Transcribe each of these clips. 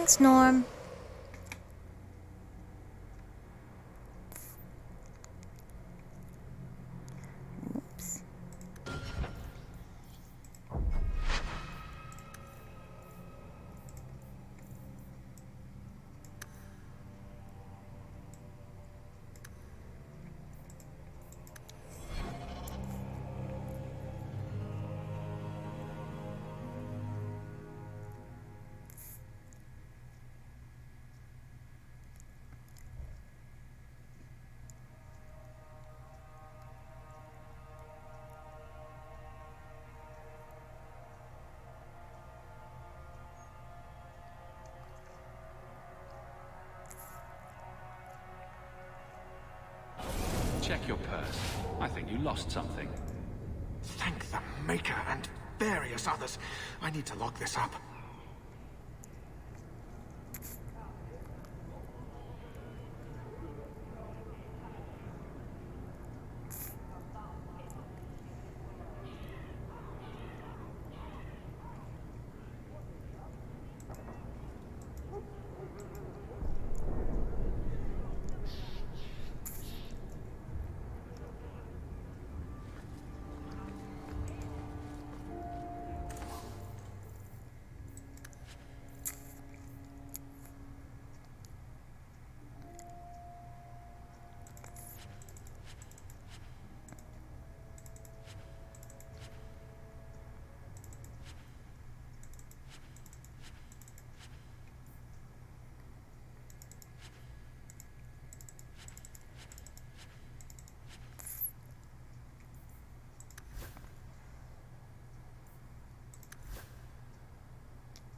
Thanks, Norm. Oops. Check your purse. I think you lost something. Thank the Maker and various others. I need to lock this up.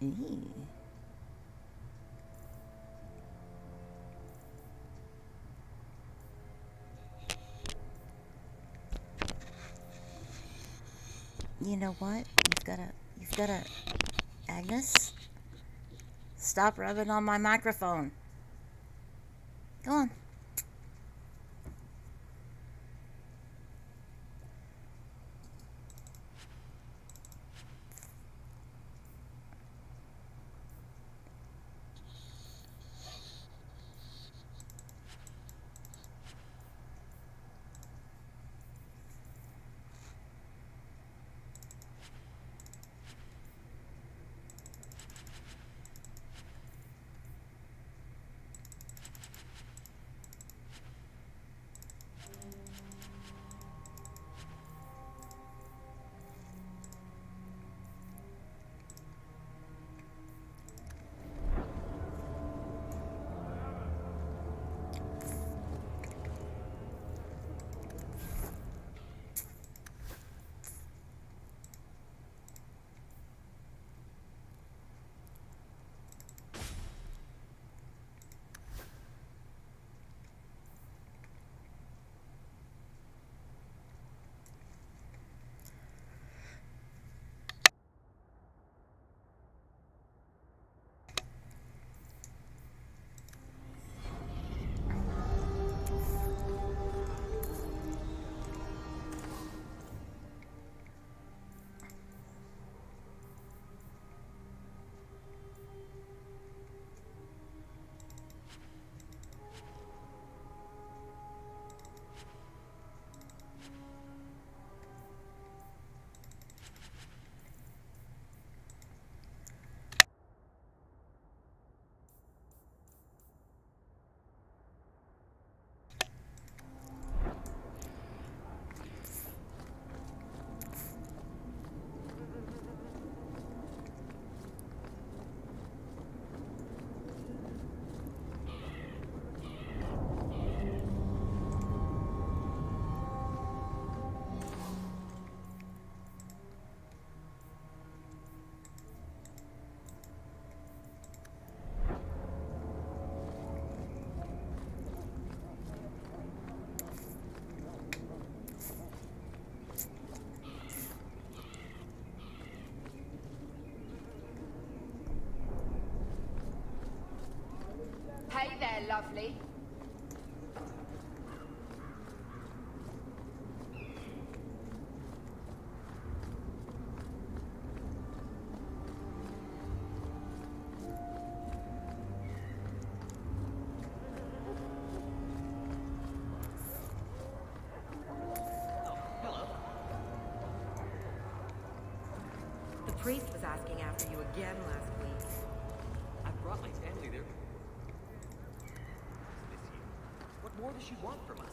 Eee. You know what? You've gotta, Agnes, stop rubbing on my microphone. Go on. Hey there, lovely. priest was asking after you again last week. I brought my family there this year. What more does she want from us?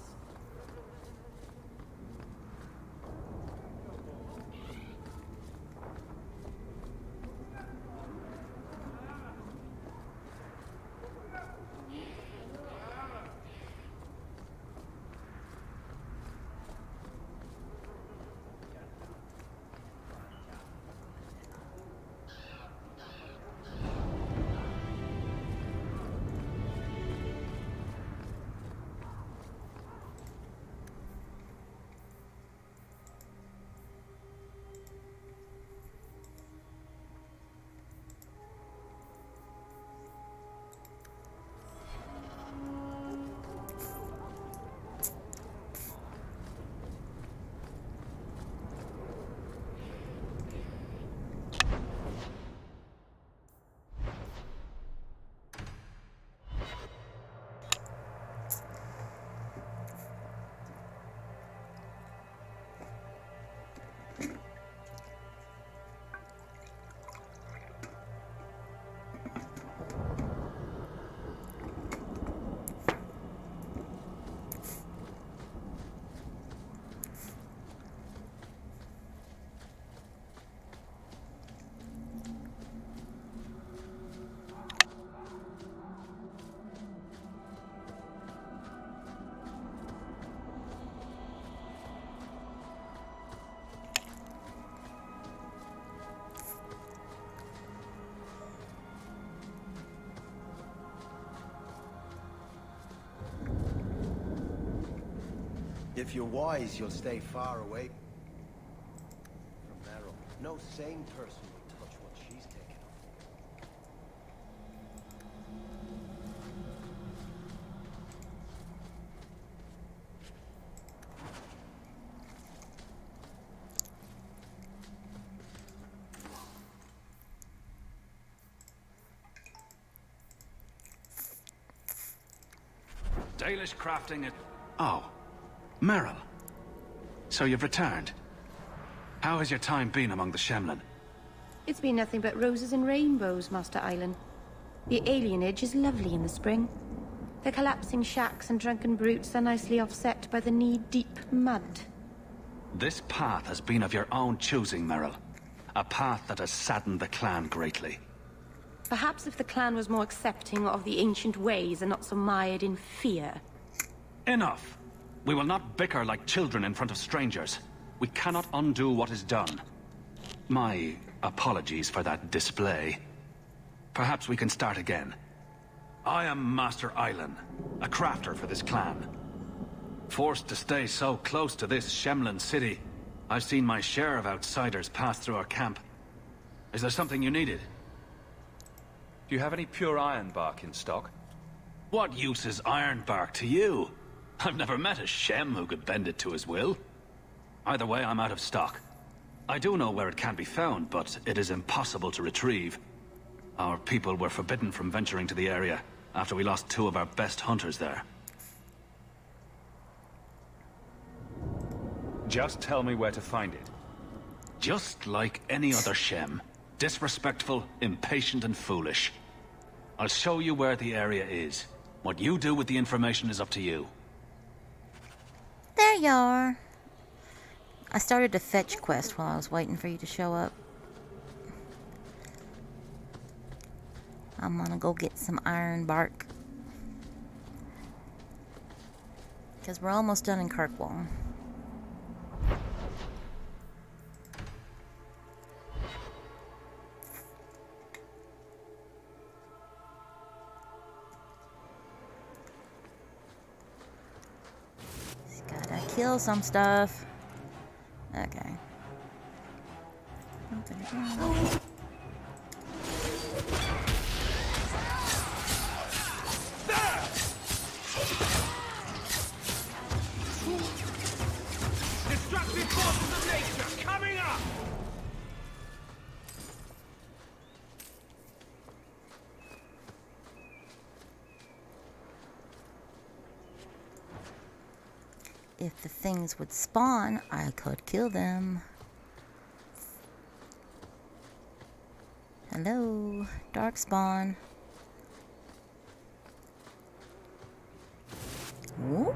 If you're wise, you'll stay far away from Meryl. No sane person would touch what she's taken up. Dalish crafting it. Oh, Meryl. So you've returned. How has your time been among the Shemlin? It's been nothing but roses and rainbows, Master Island. The alienage is lovely in the spring. The collapsing shacks and drunken brutes are nicely offset by the knee-deep mud. This path has been of your own choosing, Meryl. A path that has saddened the clan greatly. Perhaps if the clan was more accepting of the ancient ways and not so mired in fear. Enough! We will not bicker like children in front of strangers. We cannot undo what is done. My apologies for that display. Perhaps we can start again. I am Master Island, a crafter for this clan. Forced to stay so close to this Shemlin city, I've seen my share of outsiders pass through our camp. Is there something you needed? Do you have any pure iron bark in stock? What use is iron bark to you? I've never met a Shem who could bend it to his will. Either way, I'm out of stock. I do know where it can be found, but it is impossible to retrieve. Our people were forbidden from venturing to the area after we lost 2 of our best hunters there. Just tell me where to find it. Just like any other Shem. Disrespectful, impatient, and foolish. I'll show you where the area is. What you do with the information is up to you. There you are. I started a fetch quest while I was waiting for you to show up. I'm gonna go get some iron bark. Because we're almost done in Kirkwall. Just gotta kill some stuff. Okay. Destructive forces of nature coming up! If the things would spawn, I could kill them. Hello, darkspawn. Ooh.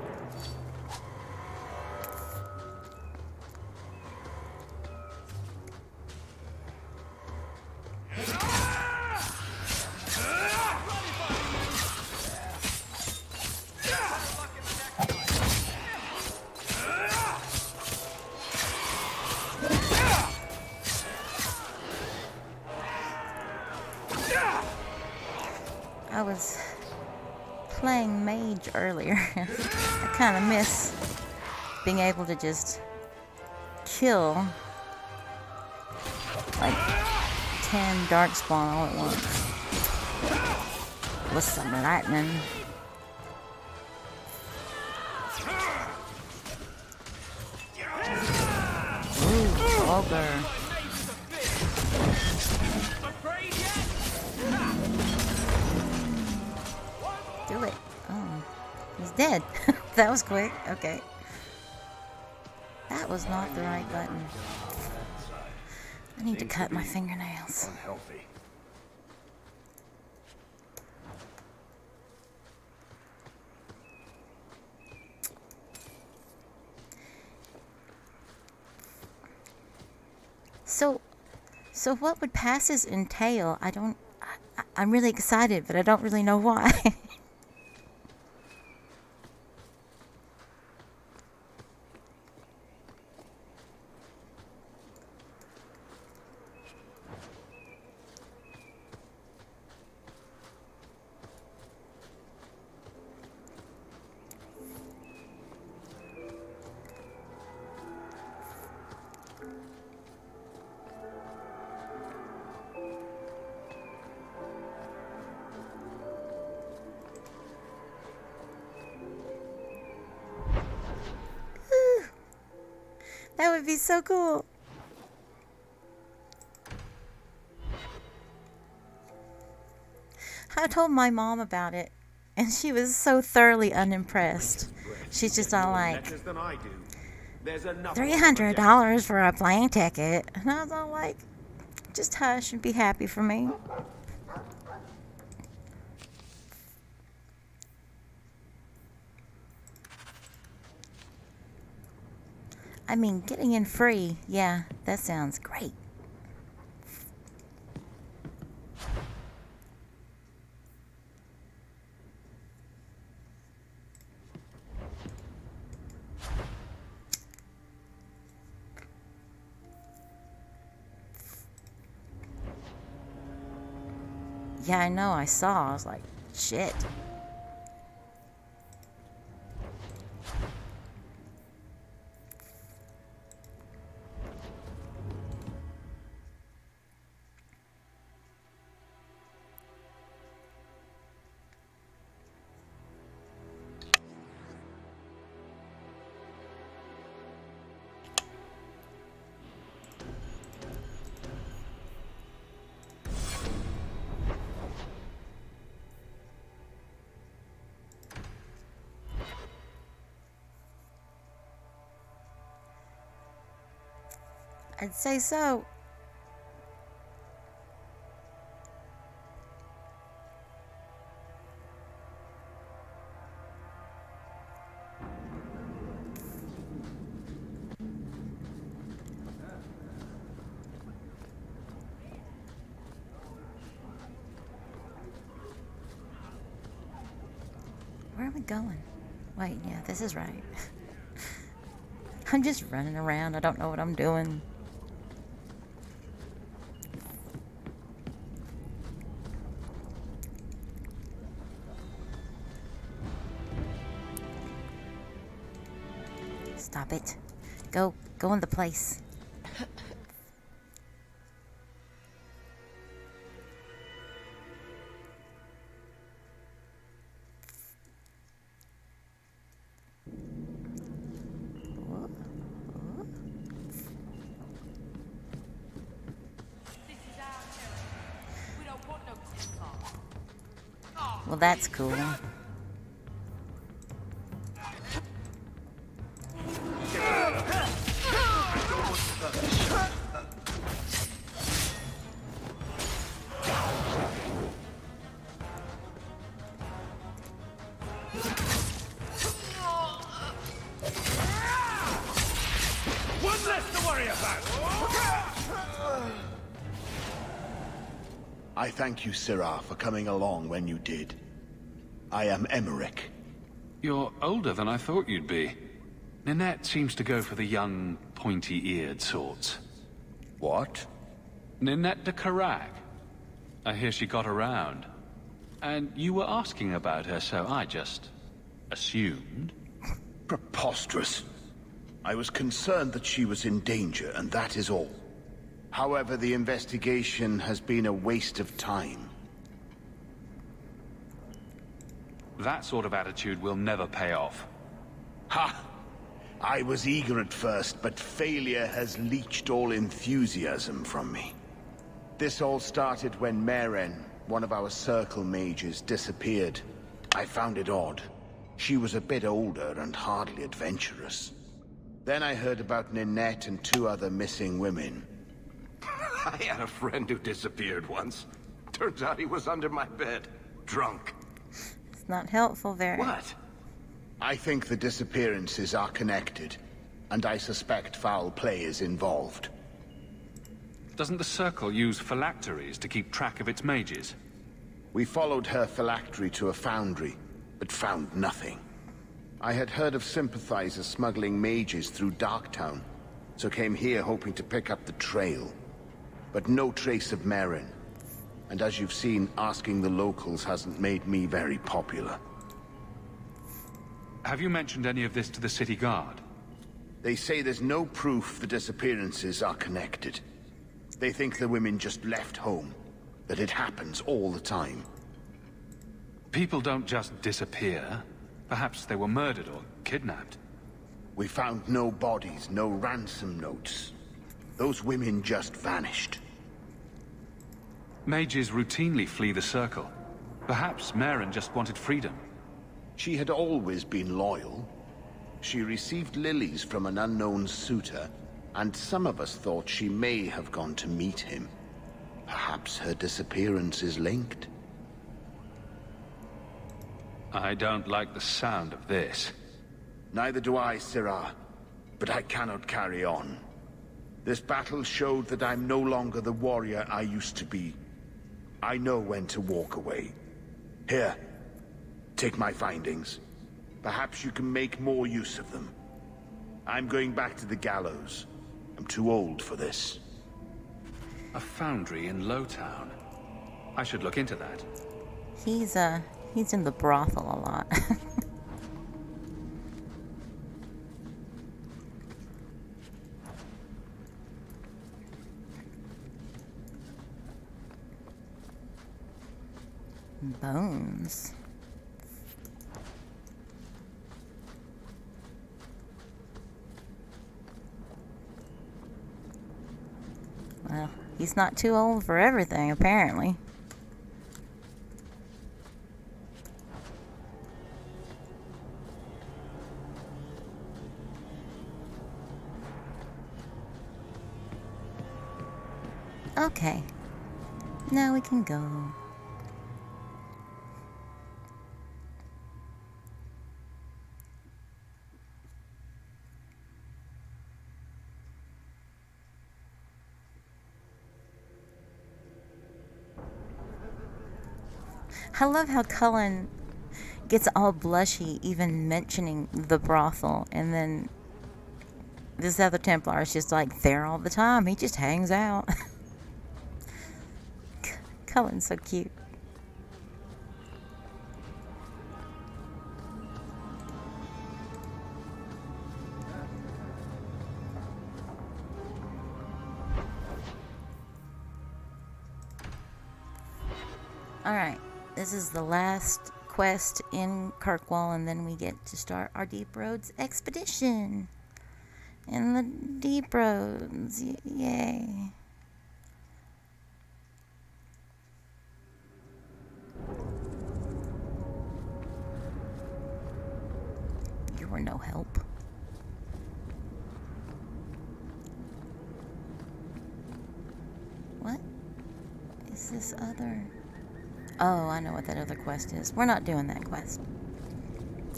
I was playing mage earlier. I kind of miss being able to just kill like 10 darkspawn all at once with some lightning. Ooh, ogre. Do it. Oh, he's dead. That was quick. Okay. That was not the right button. I need to cut my fingernails. Unhealthy. So what would passes entail? I'm really excited, but I don't really know why. That would be so cool. I told my mom about it, and she was so thoroughly unimpressed. She's just all like, $300 for a plane ticket. And I was all like, just hush and be happy for me. I mean, getting in free, yeah, that sounds great. Yeah, I know, I saw. I was like, shit. I'd say so. Where are we going? Wait, yeah, this is right. I'm just running around. I don't know what I'm doing. Stop it. Go in the place. Well, that's cool. I thank you, Sirrah, for coming along when you did. I am Emmerich. You're older than I thought you'd be. Ninette seems to go for the young, pointy-eared sorts. What? Ninette de Carac. I hear she got around. And you were asking about her, so I just assumed. Preposterous. I was concerned that she was in danger, and that is all. However, the investigation has been a waste of time. That sort of attitude will never pay off. Ha! I was eager at first, but failure has leached all enthusiasm from me. This all started when Meren, one of our circle mages, disappeared. I found it odd. She was a bit older and hardly adventurous. Then I heard about Ninette and 2 other missing women. I had a friend who disappeared once. Turns out he was under my bed, drunk. It's not helpful, very. What? I think the disappearances are connected, and I suspect foul play is involved. Doesn't the Circle use phylacteries to keep track of its mages? We followed her phylactery to a foundry, but found nothing. I had heard of sympathizers smuggling mages through Darktown, so came here hoping to pick up the trail. But no trace of Meren. And as you've seen, asking the locals hasn't made me very popular. Have you mentioned any of this to the city guard? They say there's no proof the disappearances are connected. They think the women just left home, that it happens all the time. People don't just disappear. Perhaps they were murdered or kidnapped. We found no bodies, no ransom notes. Those women just vanished. Mages routinely flee the Circle. Perhaps Meren just wanted freedom. She had always been loyal. She received lilies from an unknown suitor, and some of us thought she may have gone to meet him. Perhaps her disappearance is linked. I don't like the sound of this. Neither do I, Sirrah. But I cannot carry on. This battle showed that I'm no longer the warrior I used to be. I know when to walk away. Here, take my findings. Perhaps you can make more use of them. I'm going back to the gallows. I'm too old for this. A foundry in Lowtown. I should look into that. He's in the brothel a lot. Bones. Well, he's not too old for everything, apparently. Okay. Now we can go. I love how Cullen gets all blushy even mentioning the brothel, and then this other Templar is just like there all the time. He just hangs out. Cullen's so cute. Alright, this is the last quest in Kirkwall, and then we get to start our Deep Roads expedition. In the Deep Roads, yay. You were no help. What is this other? Oh, I know what that other quest is. We're not doing that quest.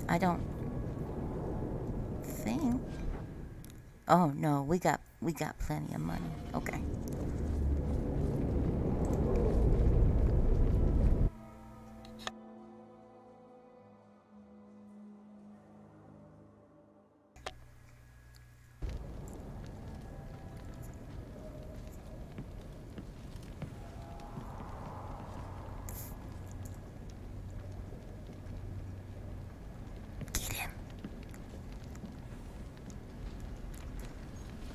I don't think. Oh no, we got plenty of money. Okay.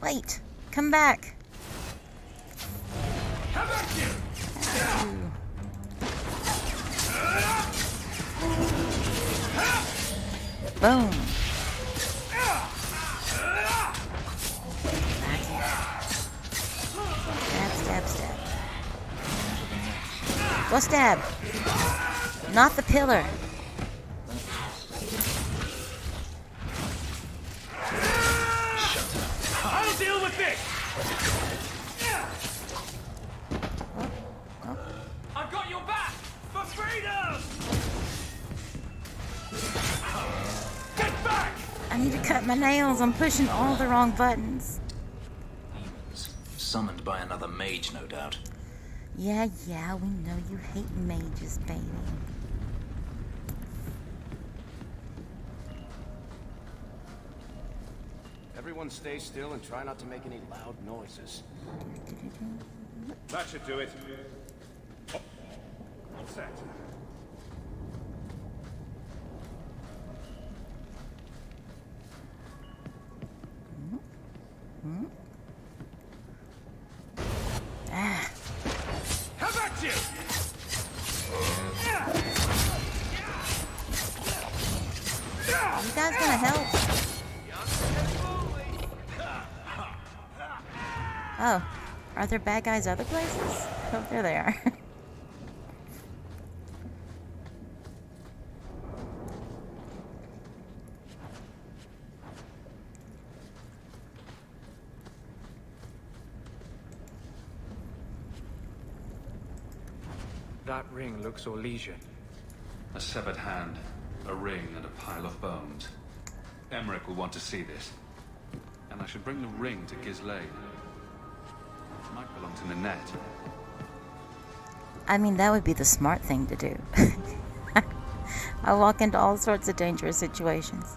Wait. Come back. Boom. Stab, stab, stab. Go stab. Not the pillar. I'll deal with this! I've got your back! For freedom! Get back! I need to cut my nails. I'm pushing all the wrong buttons. Summoned by another mage, no doubt. Yeah, we know you hate mages, baby. Everyone stay still and try not to make any loud noises. That should do it. Oh. All set. Ah. How about you? You guys gonna help? Oh, are there bad guys other places? Oh, there they are. That ring looks Orlesian. A severed hand, a ring, and a pile of bones. Emmerich will want to see this. And I should bring the ring to Gislade. It might belong to Nanette. I mean, that would be the smart thing to do. I walk into all sorts of dangerous situations.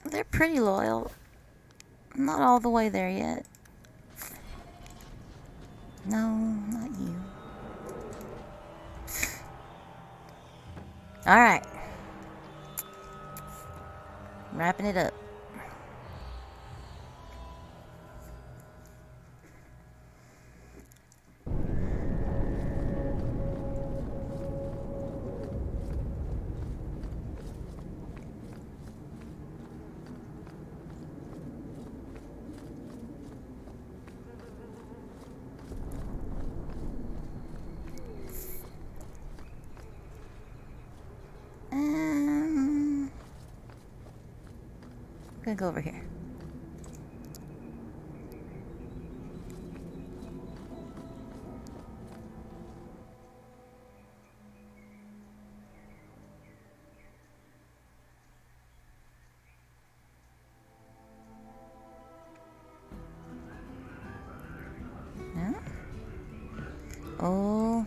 They're pretty loyal. Not all the way there yet. No, not you. Alright. Wrapping it up. I'm gonna go over here. No? Oh.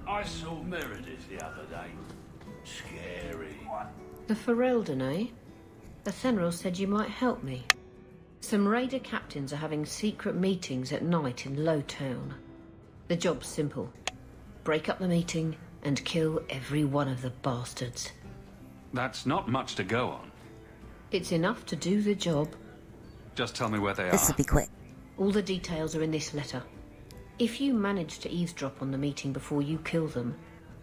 I saw Meredith the other day. Scary. The Ferelden, eh? Athenril said you might help me. Some raider captains are having secret meetings at night in Lowtown. The job's simple. Break up the meeting and kill every one of the bastards. That's not much to go on. It's enough to do the job. Just tell me where they This are. will be quick. All the details are in this letter. If you manage to eavesdrop on the meeting before you kill them,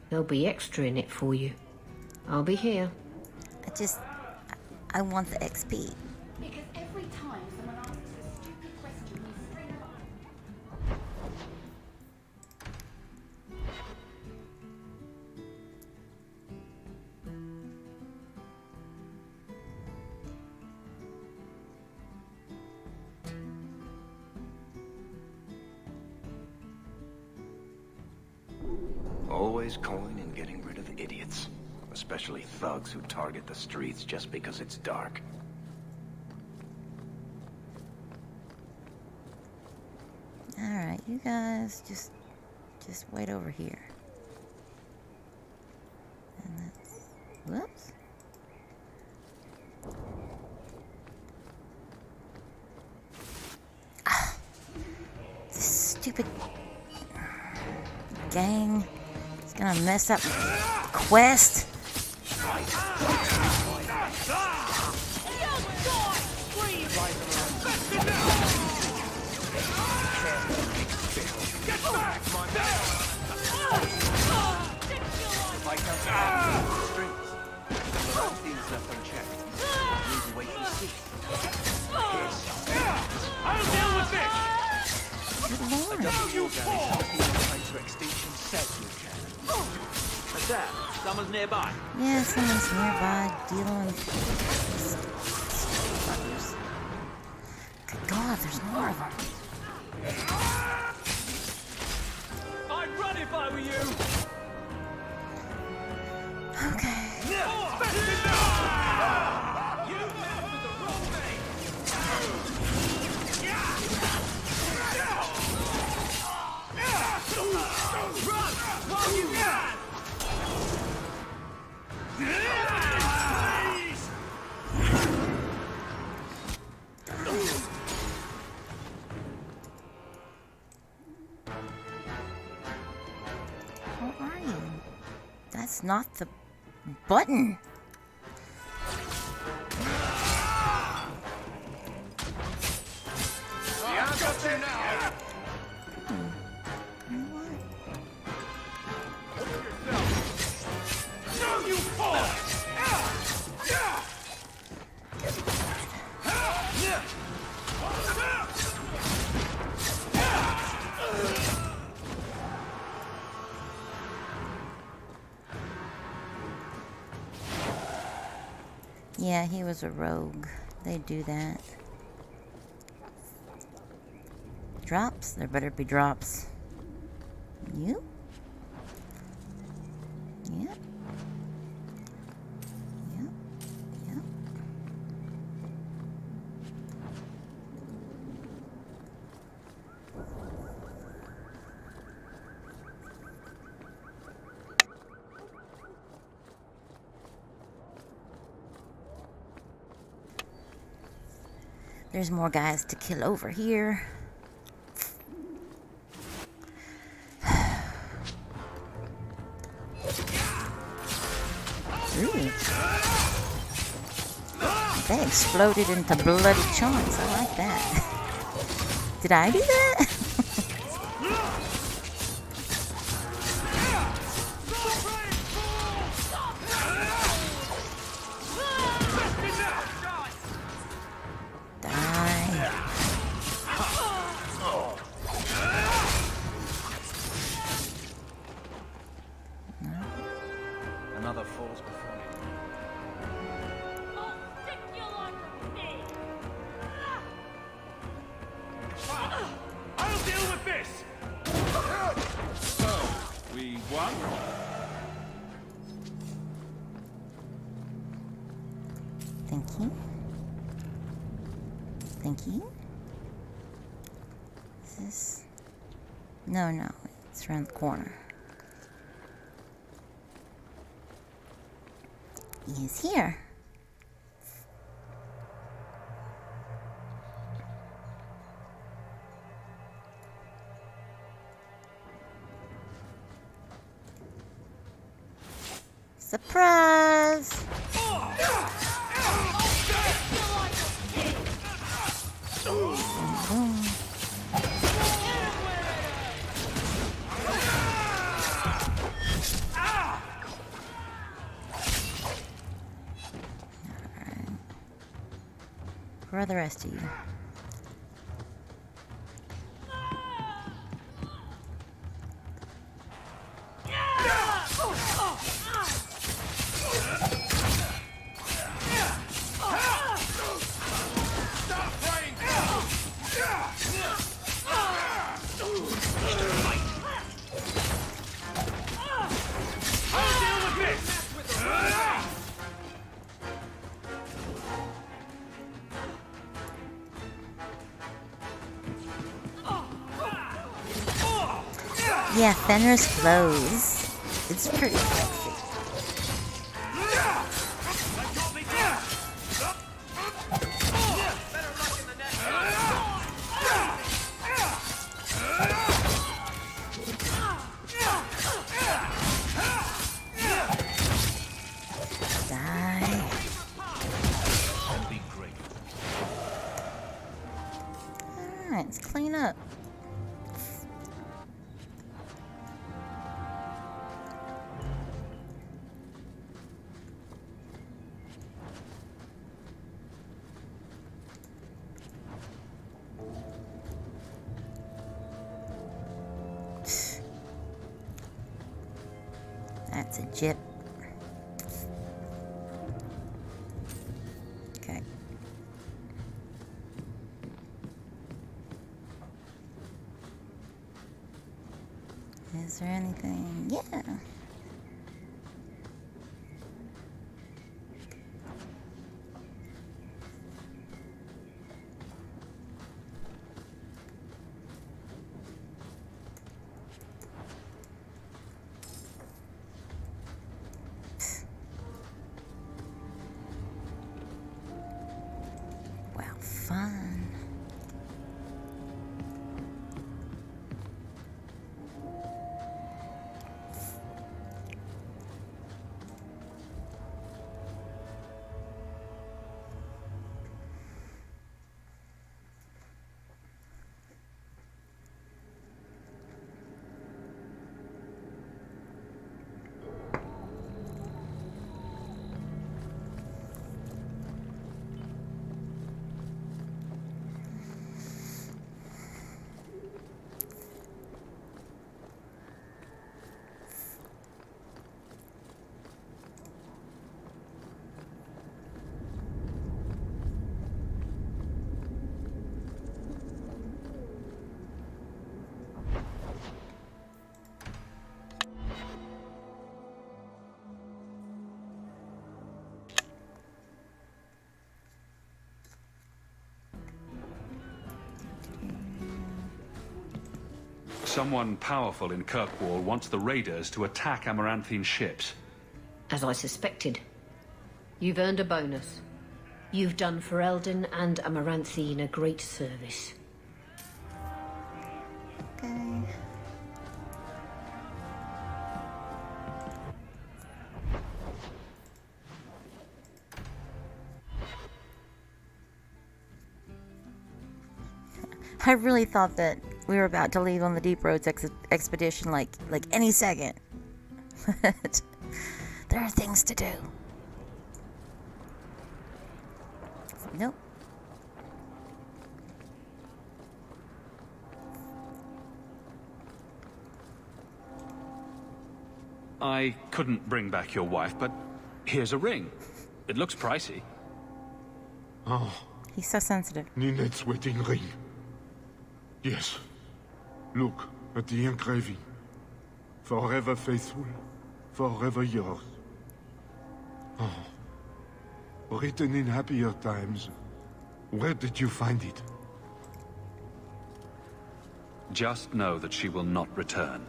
there'll be extra in it for you. I'll be here. I want the XP. Because every time someone asks a stupid question, we string them up. Always coin and getting rid of idiots. Especially thugs who target the streets just because it's dark. Alright, you guys just wait over here. And that's... Whoops. Ah. stupid gang is gonna mess up the quest. I'll deal with this! Good lord. What's that? Someone's nearby. Yeah, someone's nearby dealing with fuckers. Good God, there's more of them. I'd run if I were you! Okay. You met with the wrong name! Run while you can! How are you? That's not the button. Yeah, I've got you now. You fall! Yeah, he was a rogue. They do that. Drops? There better be drops. You? Yep. Yep. Yep. There's more guys to kill over here. Ooh. They exploded into bloody chunks. I like that. Did I do that? Another falls before me. I'll deal with this! So, we won? Thank you. Thank you. Is this? No, it's around the corner. He is here. Surprise! Boom. Where are the rest of you? I'll deal with this! Yeah, Fenris flows. It's pretty sexy. Alright, let's clean up. That's a jip. Okay. Is there anything? Yeah. Wow, fun. Someone powerful in Kirkwall wants the raiders to attack Amaranthine ships. As I suspected. You've earned a bonus. You've done Ferelden and Amaranthine a great service. Okay. I really thought that we were about to leave on the Deep Roads expedition like any second. But there are things to do. Nope. I couldn't bring back your wife, but here's a ring. It looks pricey. Oh, He's so sensitive. Ninette's wedding ring. Yes. Look at the engraving. Forever faithful, forever yours. Oh. Written in happier times. Where did you find it? Just know that she will not return.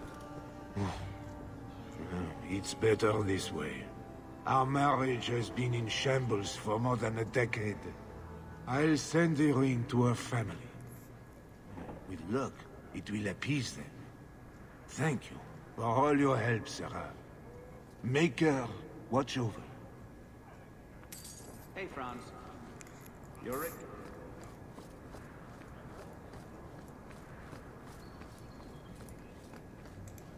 It's better this way. Our marriage has been in shambles for more than a decade. I'll send the ring to her family. With luck, it will appease them. Thank you for all your help, Sarah. Make her watch over. Hey, Franz. You're Rick.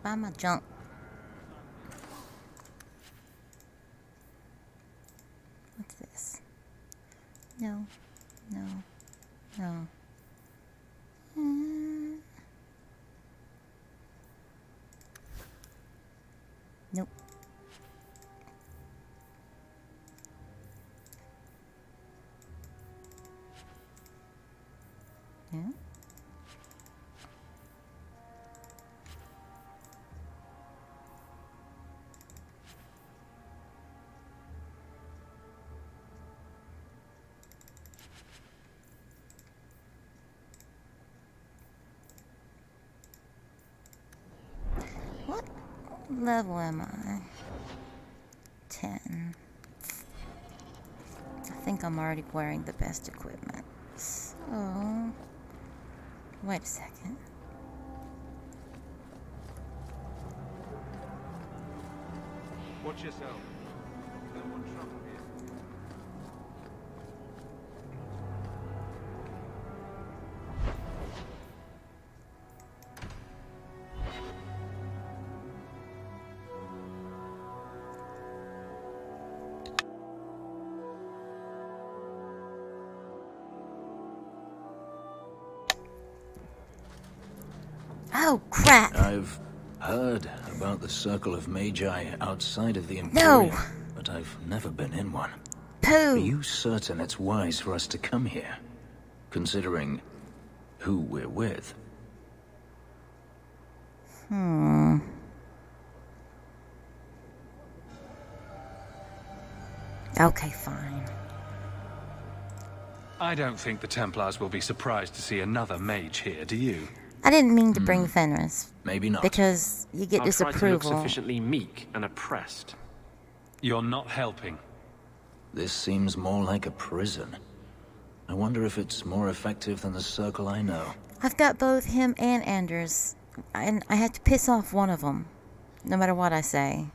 Buy my junk. What's this? No. No. No. Nope. Yeah. What level am I? 10. I think I'm already wearing the best equipment. So, wait a second. Watch yourself. No more trouble here. Oh, crap. I've heard about the Circle of Magi outside of the Imperium, but I've never been in one. Are you certain it's wise for us to come here, considering who we're with? Okay, fine. I don't think the Templars will be surprised to see another mage here, do you? I didn't mean to bring Fenris. Maybe not. Because you get I'll try to look disapproval. sufficiently meek and oppressed. You're not helping. This seems more like a prison. I wonder if it's more effective than the Circle I know. I've got both him and Anders, and I had to piss off one of them, no matter what I say.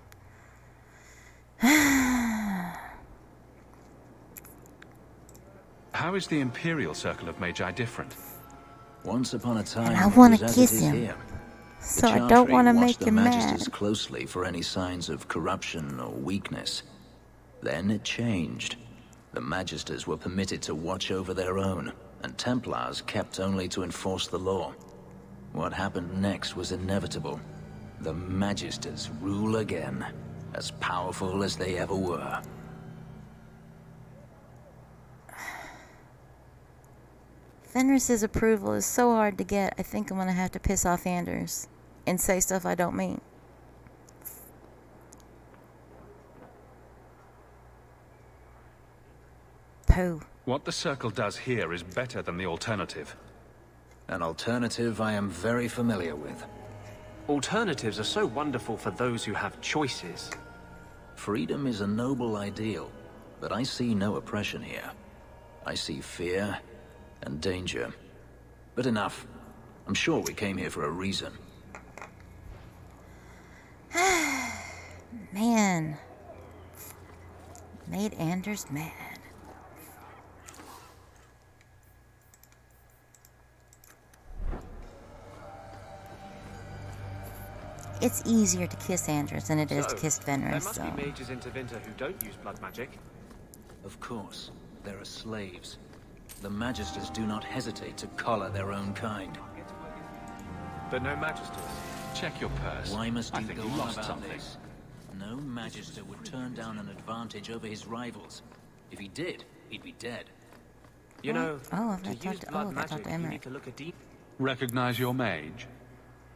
How is the Imperial Circle of Magi different? Once upon a time, And I want it to was as kiss it is him, here. so The I don't want to Chantry make watched the him Magisters mad. closely for any signs of corruption or weakness. Then it changed. The Magisters were permitted to watch over their own, and Templars kept only to enforce the law. What happened next was inevitable. The Magisters rule again, as powerful as they ever were. Fenris's approval is so hard to get, I think I'm going to have to piss off Anders and say stuff I don't mean. Pooh. What the Circle does here is better than the alternative. An alternative I am very familiar with. Alternatives are so wonderful for those who have choices. Freedom is a noble ideal, but I see no oppression here. I see fear and danger. But enough. I'm sure we came here for a reason. Man. Made Anders mad. It's easier to kiss Anders than it is to kiss There Fenris, must so... be mages in Tevinter who don't use blood magic. Of course, there are slaves. The Magisters do not hesitate to collar their own kind. But no magisters. Check your purse. Why must I you think go you on lost about something. this? No Magister would turn down an advantage over his rivals. If he did, he'd be dead. You know, Oh, I've to not use talked to... blood Oh, I magic, talked to you Emmerich. need to look a deep... Recognize your mage?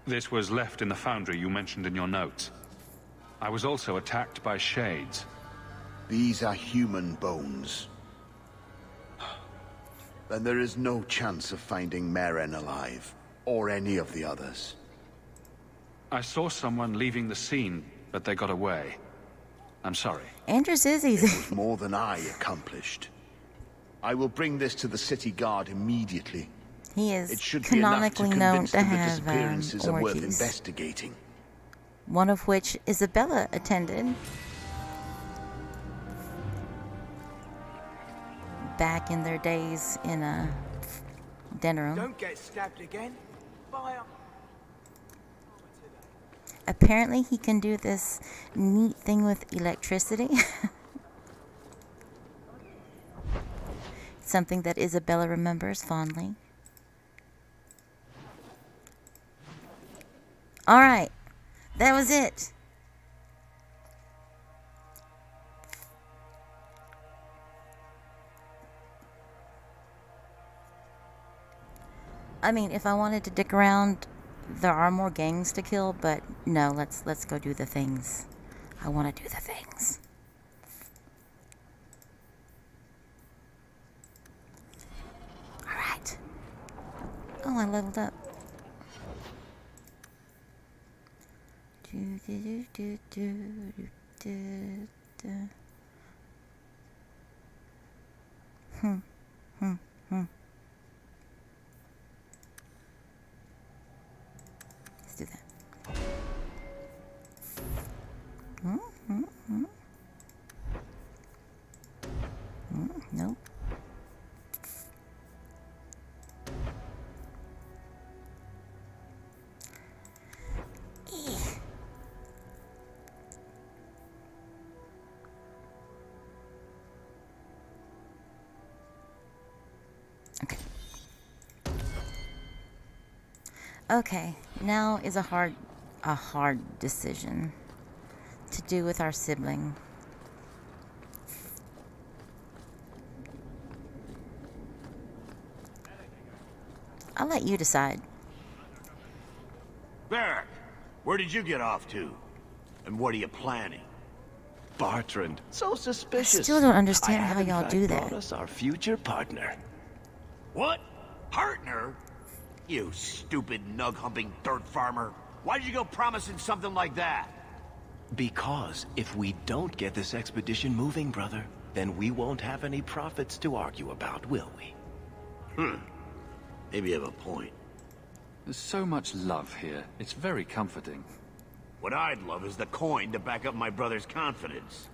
This was left in the foundry you mentioned in your notes. I was also attacked by shades. These are human bones. Then there is no chance of finding Meren alive, or any of the others. I saw someone leaving the scene, but they got away. I'm sorry. Anders is It easy. was more than I accomplished. I will bring this to the city guard immediately. He It is should be enough to canonically known convince to them the have disappearances are worth orgies. investigating. One of which Isabella attended. Back in their days in a dinner room. Don't get stabbed again. Bye. Apparently he can do this neat thing with electricity. Something that Isabella remembers fondly. Alright. That was it. I mean, if I wanted to dick around, there are more gangs to kill, but no, let's go do the things. I want to do the things. All right. Oh, I leveled up. Let's do that. Nope. Okay, now is a hard decision to do with our sibling. I'll let you decide. Varric, where did you get off to? And what are you planning? Bartrand, so suspicious. I still don't understand I how have, in y'all fact, do brought that. us our future partner. What? Partner? You stupid nug-humping dirt farmer. Why did you go promising something like that? Because if we don't get this expedition moving, brother, then we won't have any profits to argue about, will we? Maybe you have a point. There's so much love here. It's very comforting. What I'd love is the coin to back up my brother's confidence.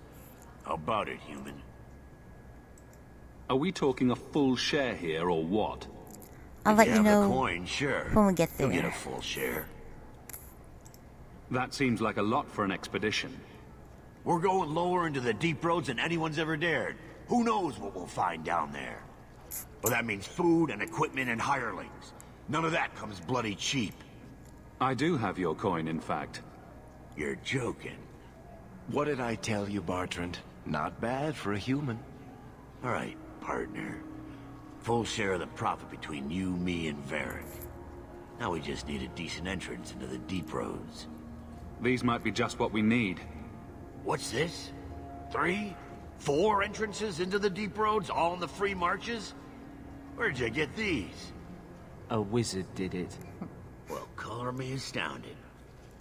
How about it, human? Are we talking a full share here, or what? I'll let you know the coin, sure. when we get there. You'll get a full share. That seems like a lot for an expedition. We're going lower into the deep roads than anyone's ever dared. Who knows what we'll find down there? Well, that means food and equipment and hirelings. None of that comes bloody cheap. I do have your coin, in fact. You're joking. What did I tell you, Bartrand? Not bad for a human. All right, partner. Full share of the profit between you, me, and Varric. Now we just need a decent entrance into the deep roads. These might be just what we need. What's this? 3? 4 entrances into the deep roads, all in the free marches? Where'd you get these? A wizard did it. Well, color me astounded.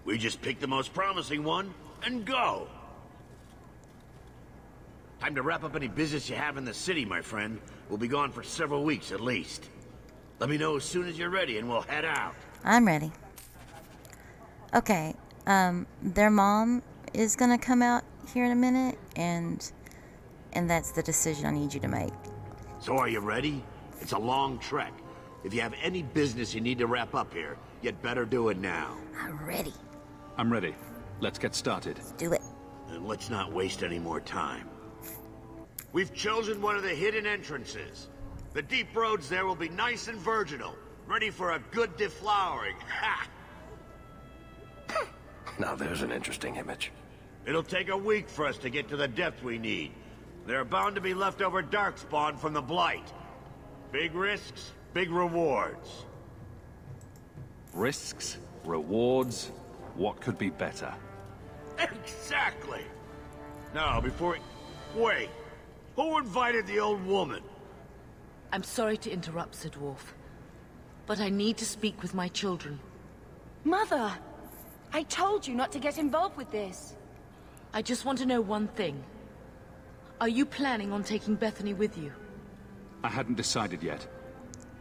We just pick the most promising one and go. Time to wrap up any business you have in the city, my friend. We'll be gone for several weeks at least. Let me know as soon as you're ready and we'll head out. I'm ready. Okay, their mom is gonna come out here in a minute, and that's the decision I need you to make. So are you ready? It's a long trek. If you have any business you need to wrap up here, you'd better do it now. I'm ready. I'm ready. Let's get started. Do it. And let's not waste any more time. We've chosen one of the hidden entrances. The deep roads there will be nice and virginal, ready for a good deflowering. Ha! Now there's an interesting image. It'll take a week for us to get to the depth we need. There are bound to be leftover darkspawn from the Blight. Big risks, big rewards. Risks, rewards, what could be better? Exactly! Now, before... Wait! Who invited the old woman? I'm sorry to interrupt, Sir Dwarf, but I need to speak with my children. Mother! I told you not to get involved with this. I just want to know one thing. Are you planning on taking Bethany with you? I hadn't decided yet.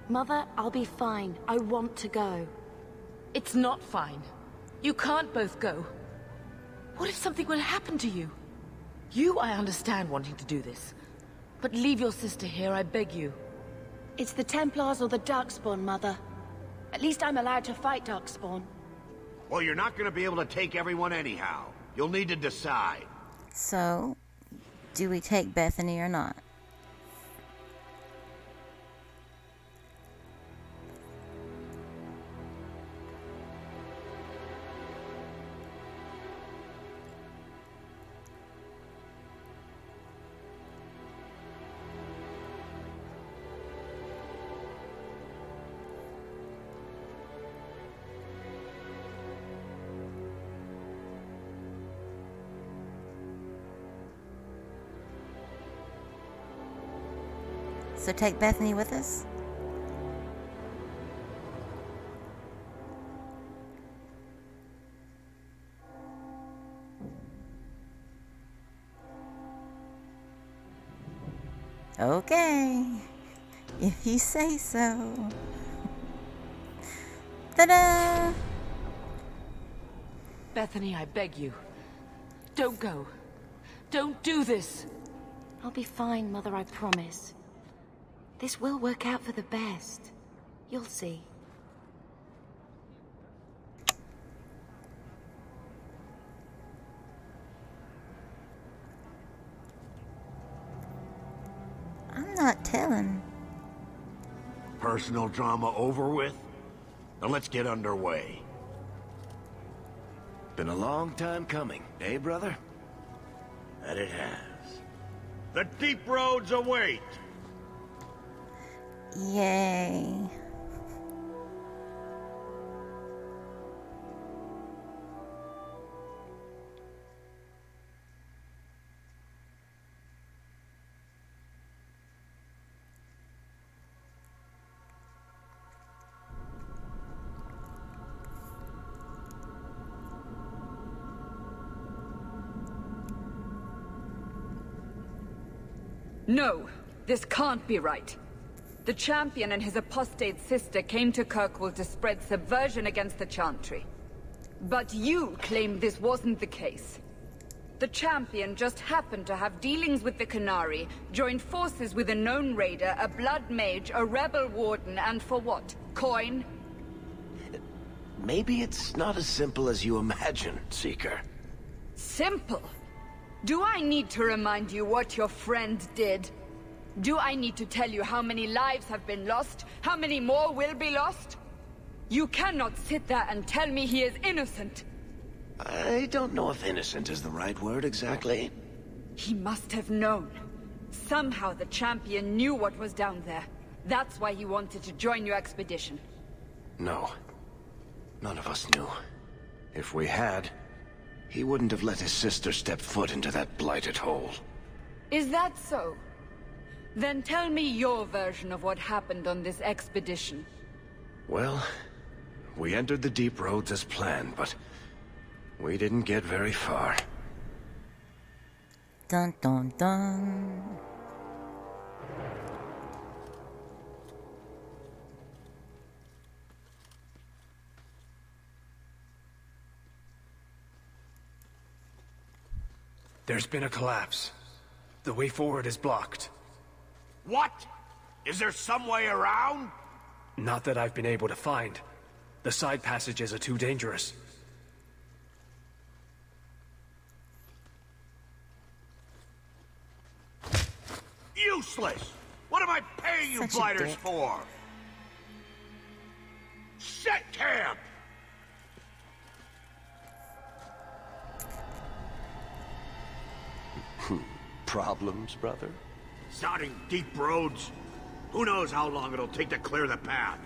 Mother, I'll be fine. I want to go. It's not fine. You can't both go. What if something would happen to you? You, I understand wanting to do this. But leave your sister here, I beg you. It's the Templars or the Darkspawn, Mother. At least I'm allowed to fight Darkspawn. Well, you're not gonna be able to take everyone anyhow. You'll need to decide. So, do we take Bethany or not? So take Bethany with us? Okay, if you say so. Ta-da! Bethany, I beg you. Don't go. Don't do this. I'll be fine, Mother, I promise. This will work out for the best. You'll see. I'm not telling. Personal drama over with? Now let's get underway. Been a long time coming, eh, brother? That it has. The deep roads await! Yay. No, this can't be right. The champion and his apostate sister came to Kirkwall to spread subversion against the Chantry. But you claim this wasn't the case. The champion just happened to have dealings with the Canary, joined forces with a known raider, a blood mage, a rebel warden, and for what? Coin? Maybe it's not as simple as you imagine, Seeker. Simple? Do I need to remind you what your friend did? Do I need to tell you how many lives have been lost? How many more will be lost? You cannot sit there and tell me he is innocent. I don't know if innocent is the right word exactly. He must have known. Somehow the champion knew what was down there. That's why he wanted to join your expedition. No. None of us knew. If we had, he wouldn't have let his sister step foot into that blighted hole. Is that so? Then tell me your version of what happened on this expedition. Well, we entered the deep roads as planned, but we didn't get very far. Dun dun dun. There's been a collapse. The way forward is blocked. What? Is there some way around? Not that I've been able to find. The side passages are too dangerous. Useless! What am I paying you Such a blighters dick. for? Set camp! Problems, brother? Sounding deep roads. Who knows how long it'll take to clear the path?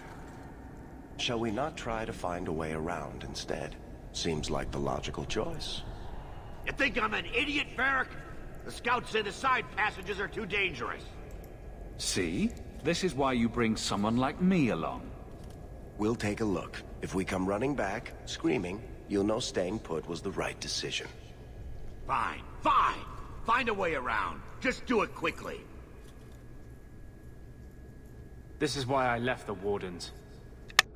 Shall we not try to find a way around instead? Seems like the logical choice. You think I'm an idiot, Varric? The scouts say the side passages are too dangerous. See? This is why you bring someone like me along. We'll take a look. If we come running back, screaming, you'll know staying put was the right decision. Fine, fine! Find a way around. Just do it quickly. This is why I left the Wardens.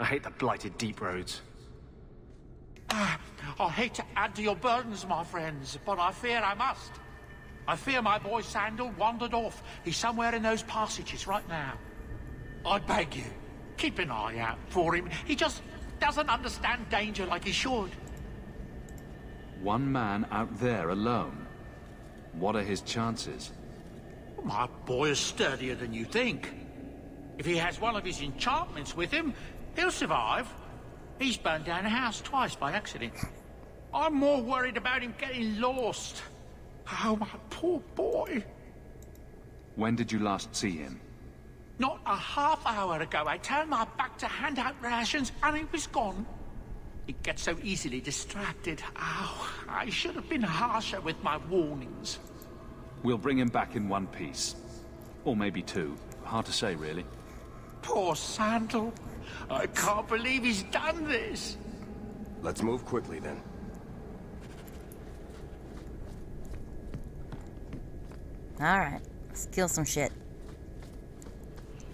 I hate the blighted deep roads. I hate to add to your burdens, my friends, but I fear I must. I fear my boy Sandal wandered off. He's somewhere in those passages right now. I beg you, keep an eye out for him. He just doesn't understand danger like he should. One man out there alone. What are his chances? My boy is sturdier than you think. If he has one of his enchantments with him, he'll survive. He's burned down a house twice by accident. I'm more worried about him getting lost. Oh, my poor boy. When did you last see him? Not a half hour ago, I turned my back to hand out rations, and he was gone. He gets so easily distracted. Oh, I should have been harsher with my warnings. We'll bring him back in one piece. Or maybe two. Hard to say, really. Poor Sandal. I can't believe he's done this. Let's move quickly, then. Alright, let's kill some shit.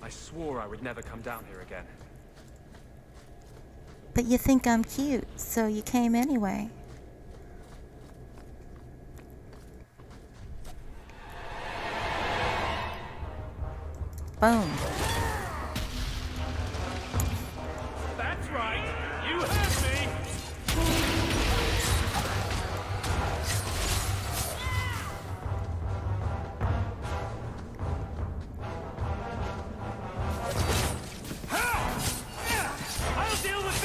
I swore I would never come down here again. But you think I'm cute, so you came anyway. Boom. That's right. You heard me. I'll deal with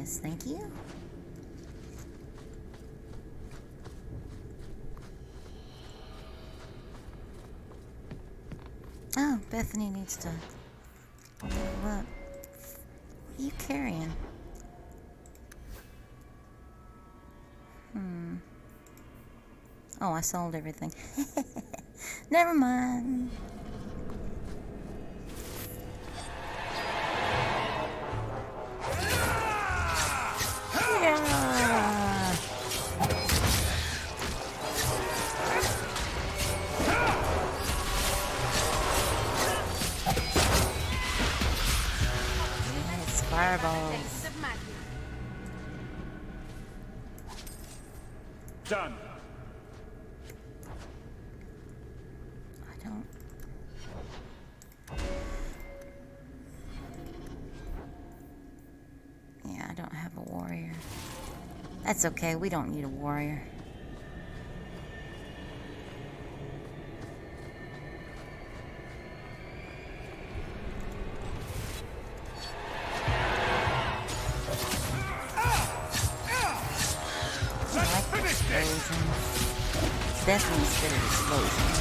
Yes, thank you. Oh, Bethany needs to level up. What are you carrying? Oh, I sold everything. Never mind. Yeah. Yes, fireballs. Done. I don't. Yeah, I don't have a warrior. That's okay, we don't need a warrior. I like explosions. Definitely good at explosions.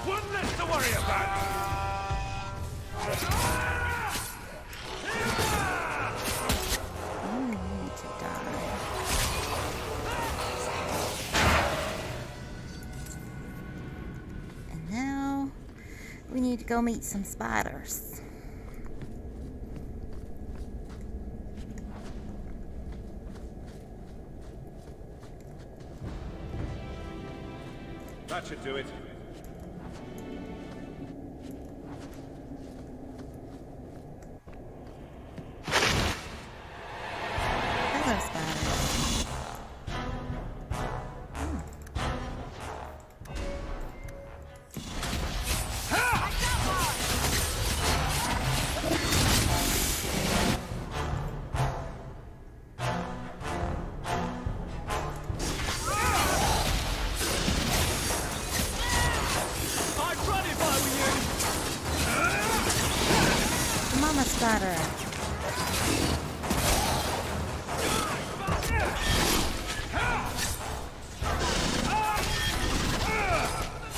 One less to worry about. You need to die. And now we need to go meet some spiders. That should do it. Hello, spiders. I'd run if I were you. Mama spider.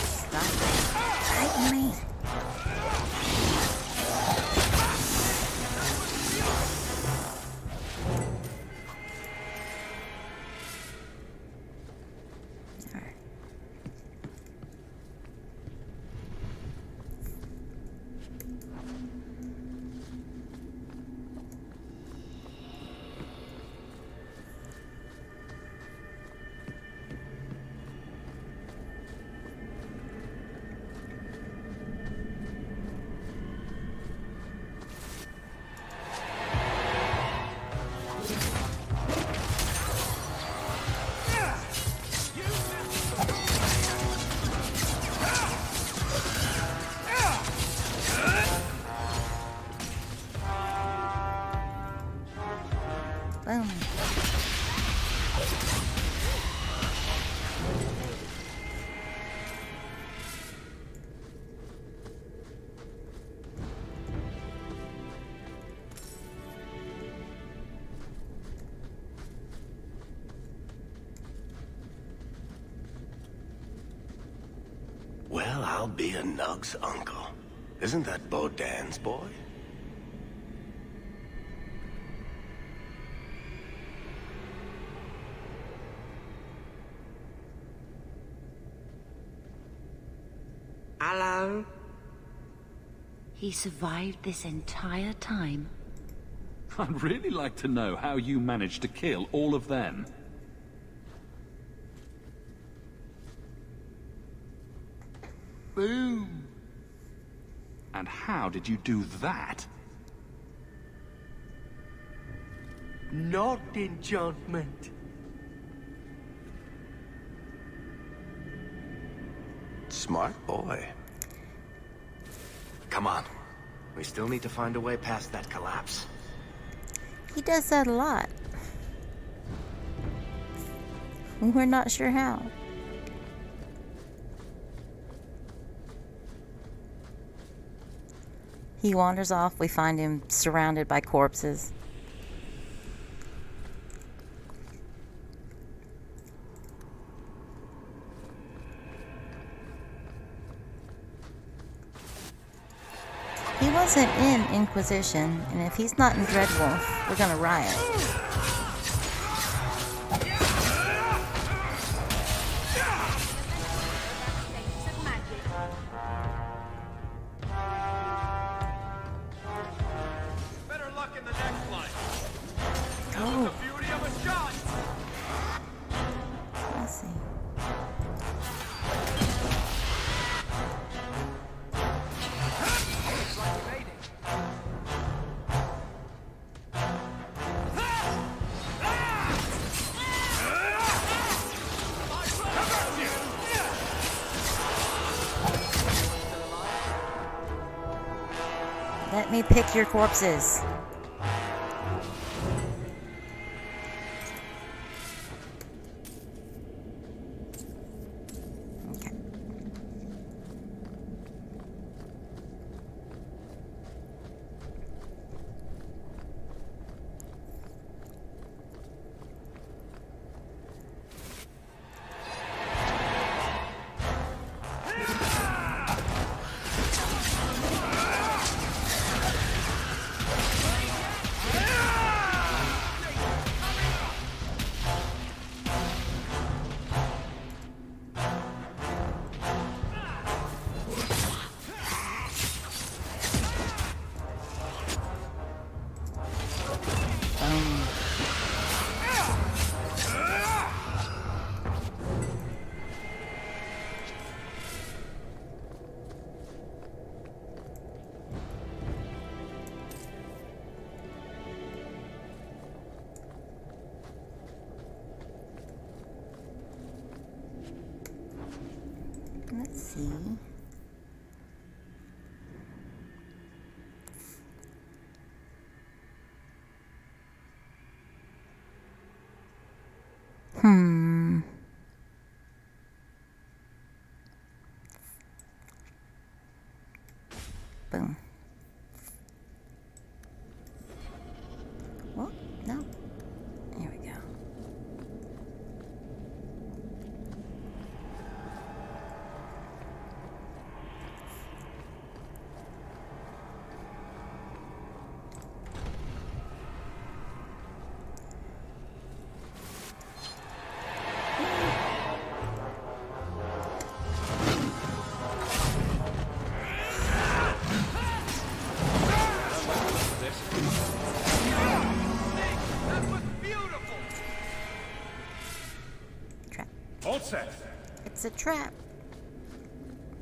Stop fighting me. Alright. Boom. Well, I'll be a Nug's uncle. Isn't that Bodan's boy? Hello? He survived this entire time. I'd really like to know how you managed to kill all of them. Boom. And how did you do that? Not enchantment. Smart boy. Come on. We still need to find a way past that collapse. He does that a lot. We're not sure how. He wanders off. We find him surrounded by corpses. He wasn't in Inquisition, and if he's not in Dreadwolf, we're gonna riot. Better luck in the next one. Oh. The beauty of a shot. Let's see. Let me pick your corpses. Okay. Let's see. Boom. Well, no. Here we go. All set. It's a trap.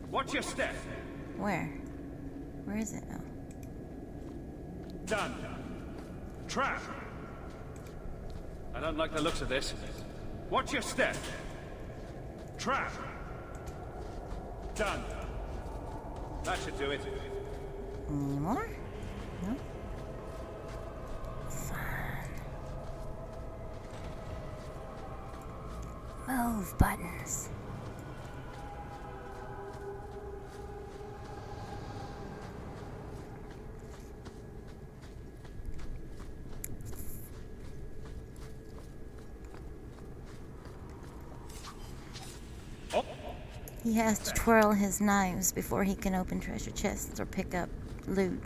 Watch your step. Where? Where is it? Oh. Done. Trap. I don't like the looks of this. Watch your step. Trap. Done. That should do it. Any more? No? Move buttons. Oh. He has to twirl his knives before he can open treasure chests or pick up loot.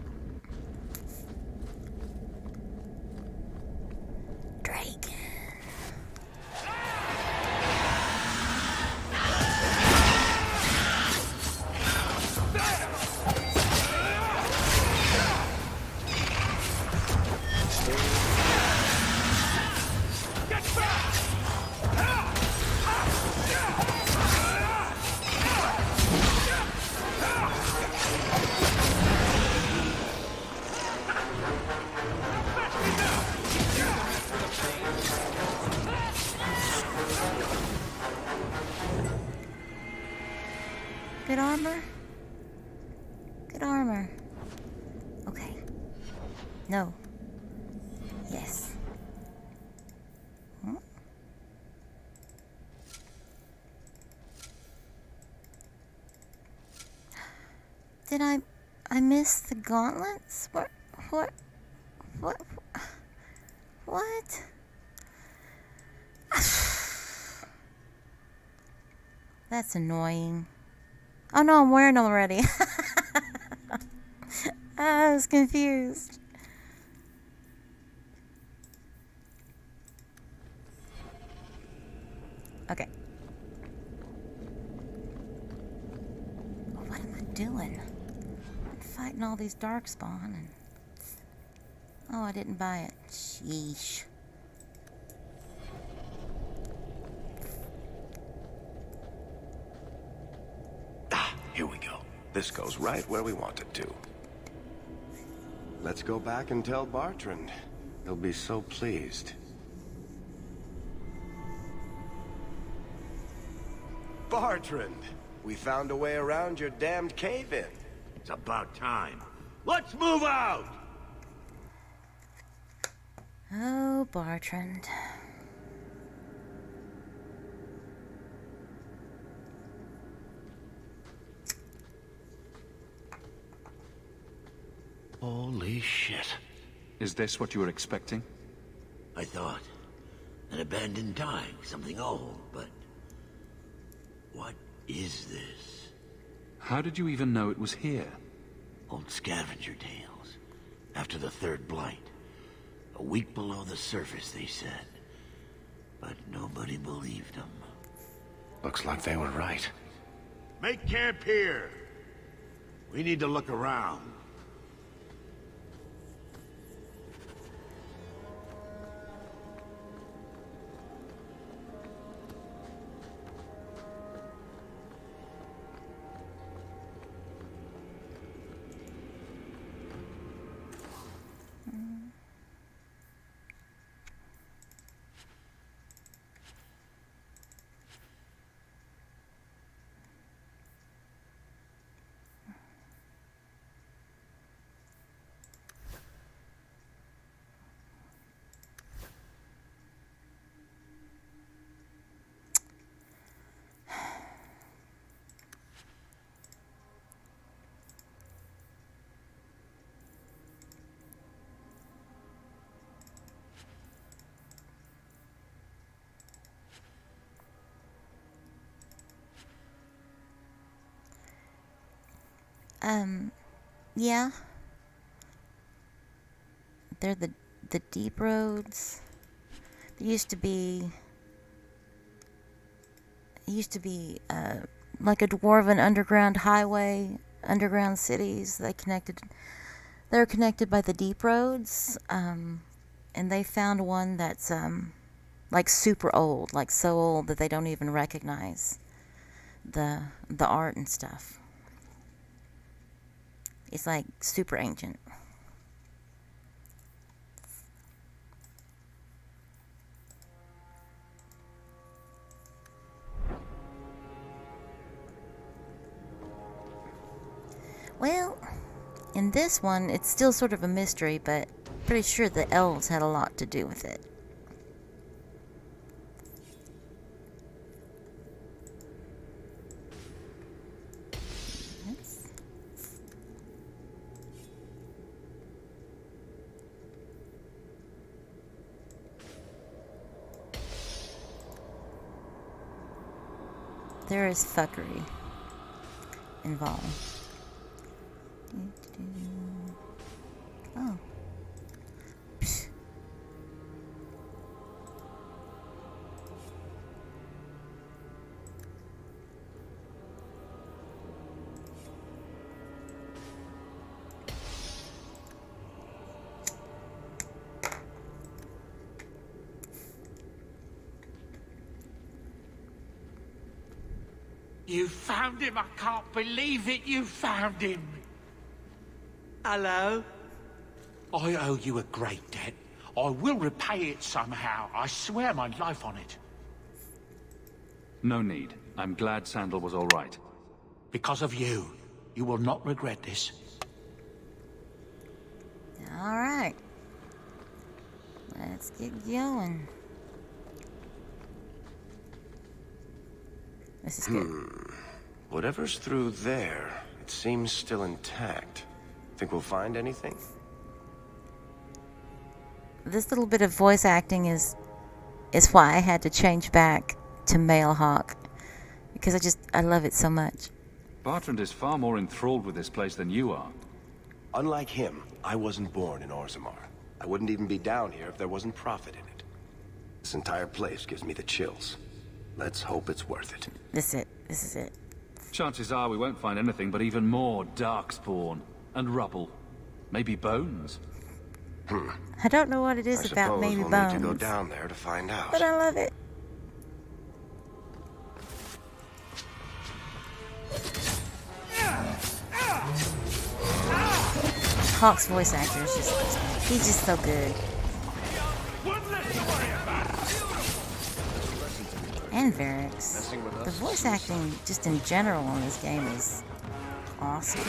Good armor? Good armor. Okay. No. Yes. Hmm? Did I I missed the gauntlets? What? What? That's annoying. Oh no, I'm wearing them already. I was confused. Okay. What am I doing? I'm fighting all these darkspawn and... Oh, I didn't buy it. Sheesh. Here we go. This goes right where we want it to. Let's go back and tell Bartrand. He'll be so pleased. Bartrand, we found a way around your damned cave-in. It's about time. Let's move out! Oh, Bartrand. Holy shit. Is this what you were expecting? I thought. An abandoned dike, something old, but... What is this? How did you even know it was here? Old scavenger tales. After the third blight. A week below the surface, they said. But nobody believed them. Looks like they were right. Make camp here! We need to look around. Yeah. They're the deep roads. There used to be like a dwarven underground highway, underground cities. They're connected by the deep roads. And they found one that's like super old, like so old that they don't even recognize the art and stuff. It's like super ancient. Well, in this one, it's still sort of a mystery, but pretty sure the elves had a lot to do with it. There is fuckery involved. Oh. Psh. You found him! I can't believe it! You found him! Hello? I owe you a great debt. I will repay it somehow. I swear my life on it. No need. I'm glad Sandal was all right. Because of you. You will not regret this. All right. Let's get going. This is good. Whatever's through there, it seems still intact. Think we'll find anything? This little bit of voice acting is why I had to change back to male Hawk, because I love it so much. Bartrand is far more enthralled with this place than you are. Unlike him, I wasn't born in Orzammar. I wouldn't even be down here if there wasn't profit in it. This entire place gives me the chills. Let's hope it's worth it. This is it. Chances are we won't find anything but even more darkspawn and rubble. Maybe bones. I don't know what it is about maybe we'll bones. need to go down there to find out. But I love it. Hawk's voice actor is he's just so good. And Varix. The voice acting just in general on this game is awesome.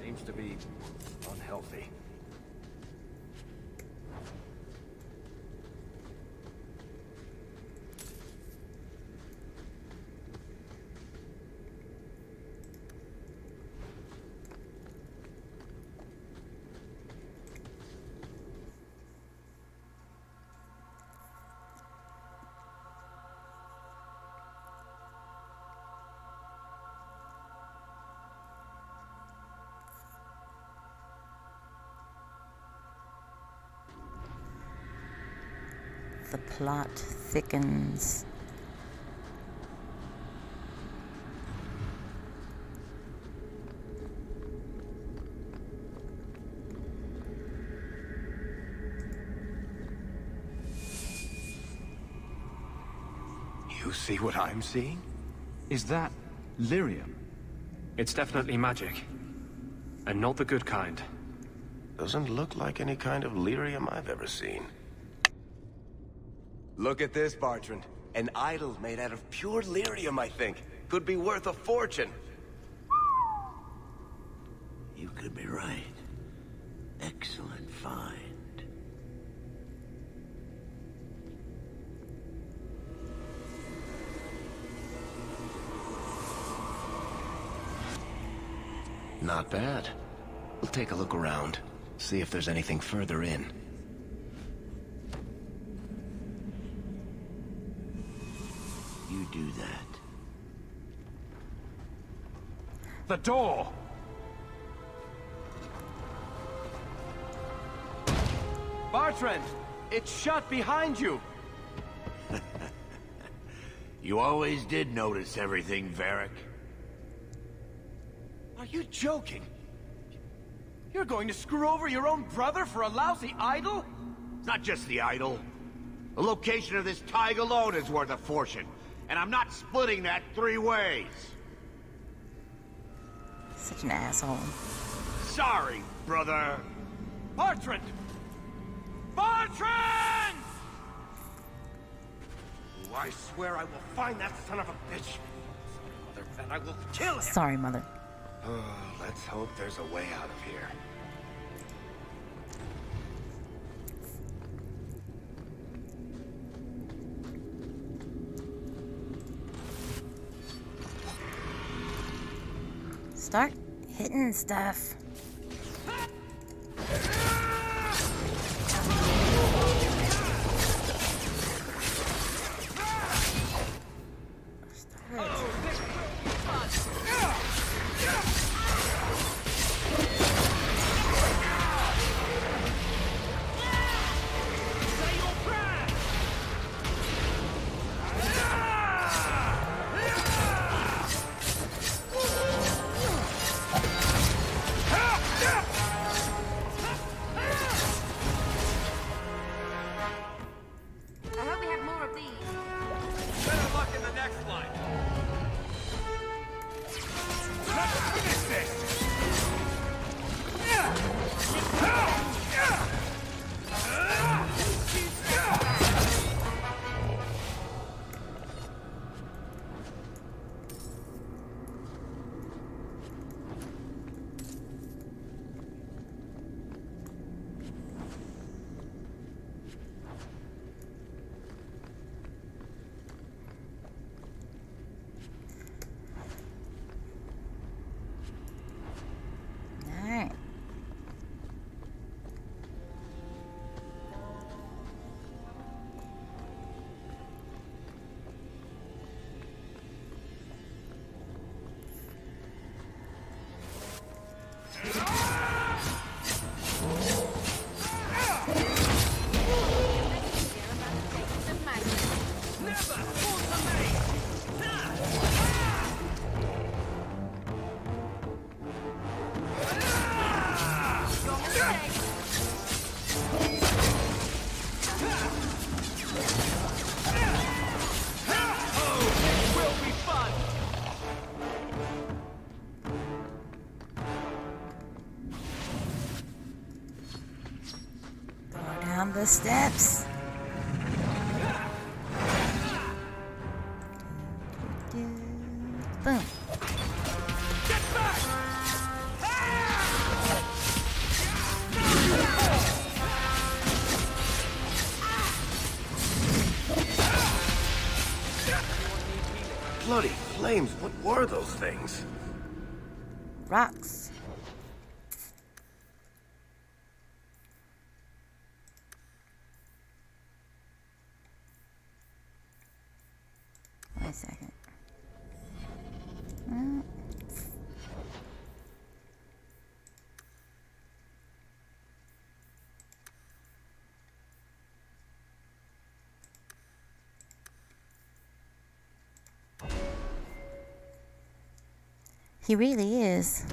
Seems to be unhealthy. The plot thickens. You see what I'm seeing? Is that lyrium? It's definitely magic. And not the good kind. Doesn't look like any kind of lyrium I've ever seen. Look at this, Bartrand. An idol made out of pure lyrium, I think. Could be worth a fortune. You could be right. Excellent find. Not bad. We'll take a look around. See if there's anything further in. You do that. The door! Bartrand! It's shut behind you! You always did notice everything, Varric. Are you joking? You're going to screw over your own brother for a lousy idol? It's not just the idol. The location of this tag alone is worth a fortune. And I'm not splitting that 3 ways. Such an asshole. Sorry, brother. Bartrand! Bartrand! Oh, I swear I will find that son of a bitch. Mother, and I will kill him. Sorry, Mother. Oh, let's hope there's a way out of here. Start hitting stuff. the steps. Boom. Get back! Bloody flames, what were those things? Rocks. Wait a second. He really is.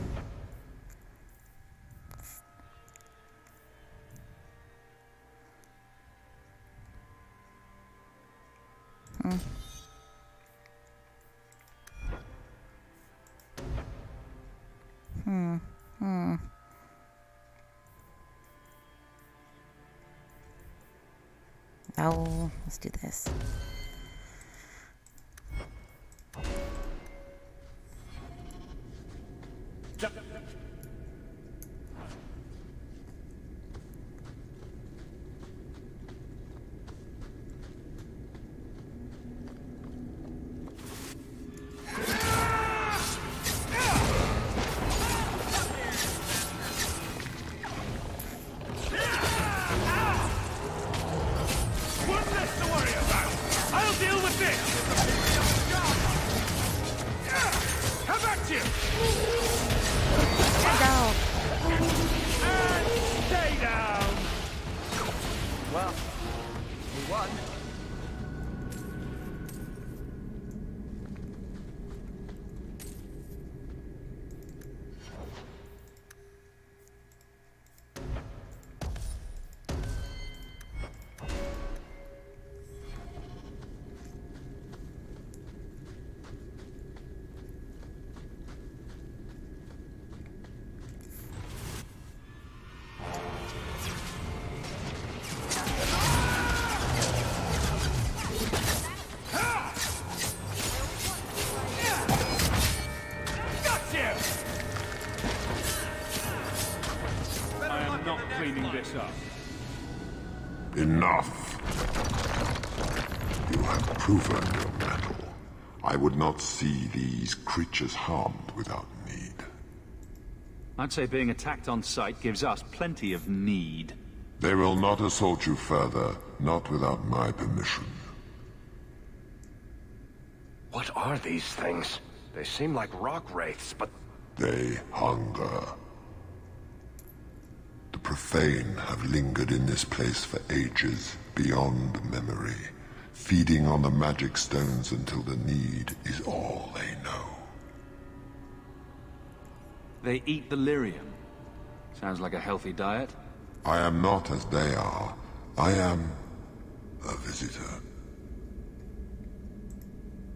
Oh, let's do this. Enough. You have proven your mettle. I would not see these creatures harmed without need. I'd say being attacked on sight gives us plenty of need. They will not assault you further, not without my permission. What are these things? They seem like rock wraiths, but... They hunger. The profane have lingered in this place for ages, beyond memory, feeding on the magic stones until the need is all they know. They eat the lyrium. Sounds like a healthy diet. I am not as they are. I am a visitor.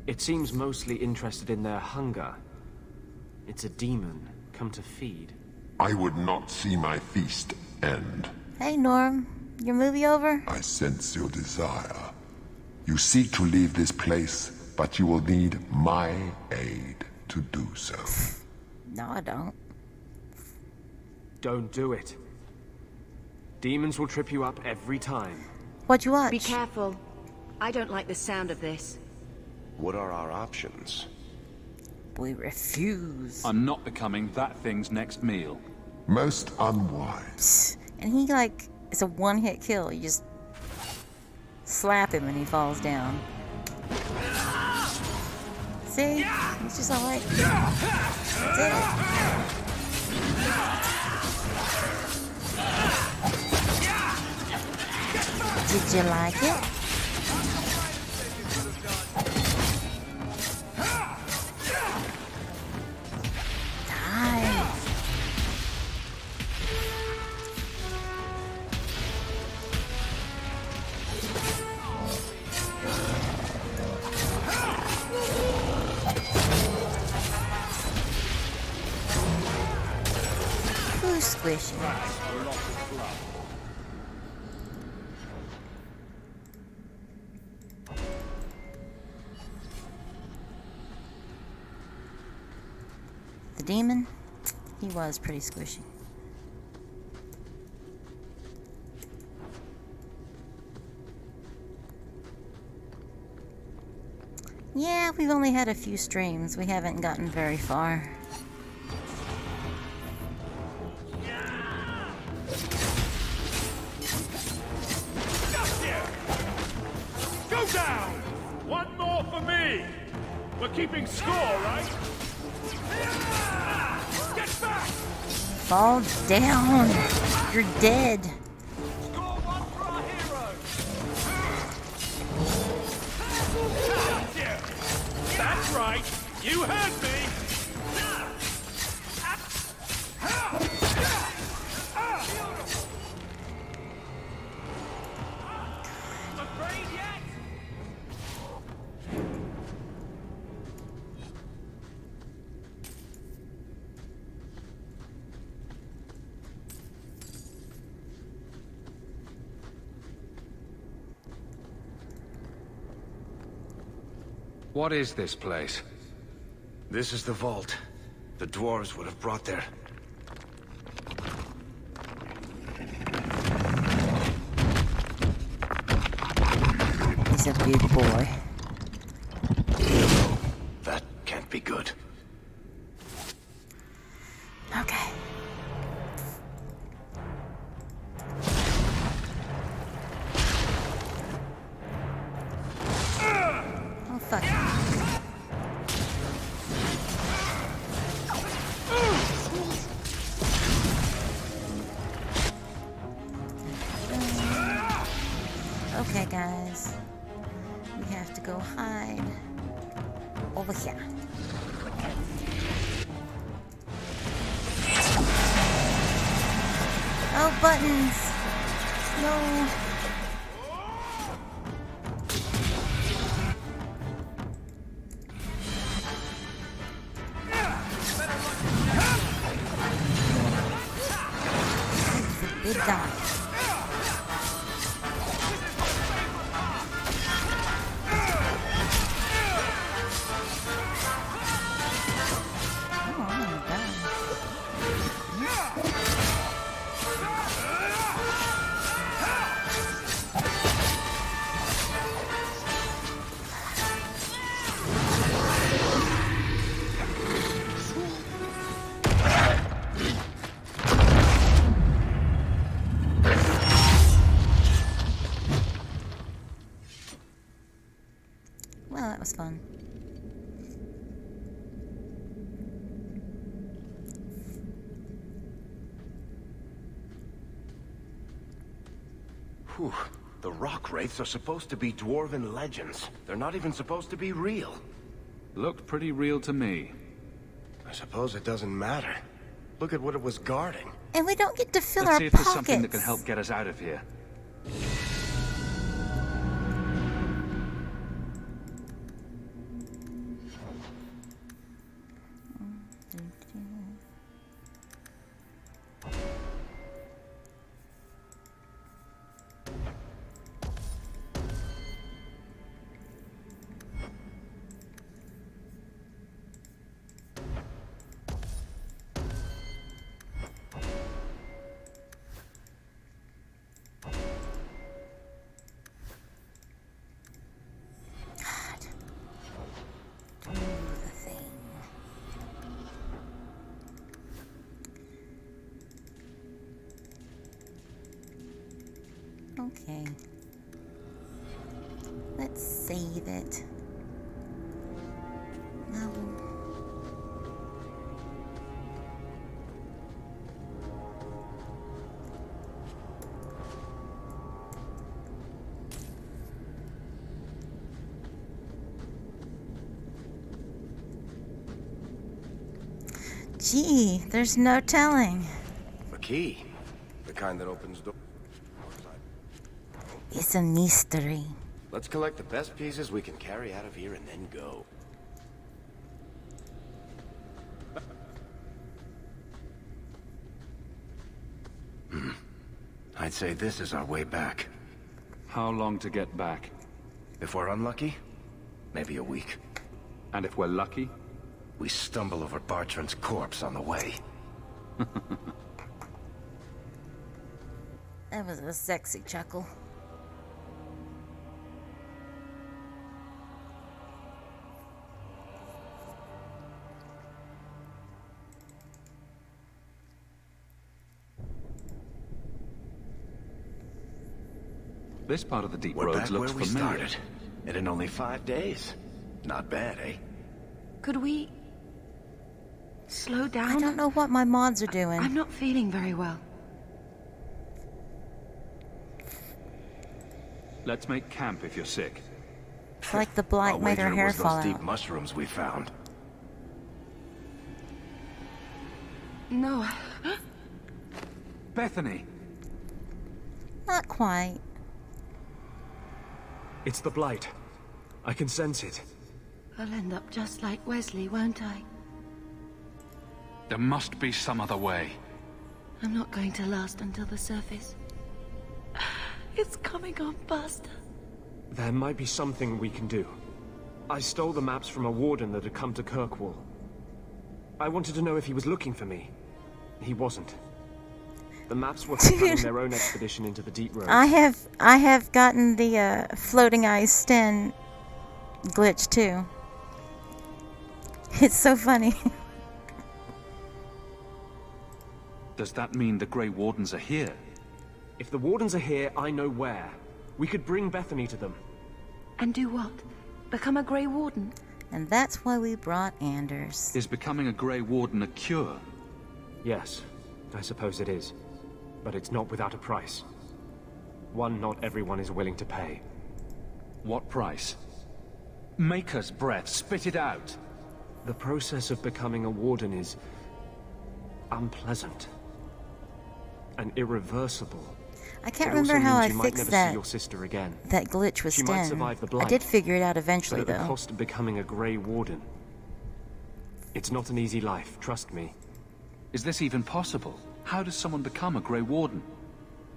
It seems mostly interested in their hunger. It's a demon, come to feed. I would not see my feast end. Hey, Norm. Your movie over? I sense your desire. You seek to leave this place, but you will need my aid to do so. No, I don't. Don't do it. Demons will trip you up every time. What'd you watch? Be careful. I don't like the sound of this. What are our options? We refuse. I'm not becoming that thing's next meal. Most unwise. And he, like, it's a one-hit kill. You just slap him and he falls down. See? It's just alright. That's it. Did you like it? Who's squishing? the demon. He was pretty squishy. Yeah, we've only had a few streams. We haven't gotten very far. Go down! One more for me! We're keeping score, right? Get back! Fall down! You're dead. That's right! You heard me! Afraid yet? What is this place? This is the vault. The dwarves would have brought their... He's a big boy. That can't be good. Okay. Oh, fuck. Okay, guys. We have to go hide over here. Oh, buttons! No! Big guy. Well, that was fun. Whew. The rock wraiths are supposed to be dwarven legends. They're not even supposed to be real. Looked pretty real to me. I suppose it doesn't matter. Look at what it was guarding. And we don't get to fill Let's our see if there's pockets. something that can help get us out of here. Okay. Let's save it. No. Gee, there's no telling. A key. The kind that opens doors. It's a mystery. Let's collect the best pieces we can carry out of here and then go. I'd say this is our way back. How long to get back? If we're unlucky, maybe a week. And if we're lucky? We stumble over Bartrand's corpse on the way. That was a sexy chuckle. This part of the deep We're roads back looks where we familiar. started. And in only 5 days. Not bad, eh? Could we... slow down? I don't know what my mods are doing. I'm not feeling very well. Let's make camp if you're sick. It's like the blight I'll made her wager it hair was fall those deep out. mushrooms we found. No. Bethany! Not quite. It's the blight. I can sense it. I'll end up just like Wesley, won't I? There must be some other way. I'm not going to last until the surface. It's coming on faster. There might be something we can do. I stole the maps from a warden that had come to Kirkwall. I wanted to know if he was looking for me. He wasn't. The maps were for planning their own expedition into the deep roads. I have gotten the floating eyes Sten glitch too. It's so funny. Does that mean the Grey Wardens are here? If the Wardens are here, I know where. We could bring Bethany to them. And do what? Become a Grey Warden? And that's why we brought Anders. Is becoming a Grey Warden a cure? Yes, I suppose it is. But it's not without a price. One not everyone is willing to pay. What price? Maker's breath, spit it out! The process of becoming a warden is... unpleasant. And irreversible. I can't It also remember how I means you might fixed never that. see your sister again. That glitch with She might Sten. survive the I blight, did figure it out eventually, but at the though. cost of becoming a Grey Warden. It's not an easy life, trust me. Is this even possible? How does someone become a Grey Warden?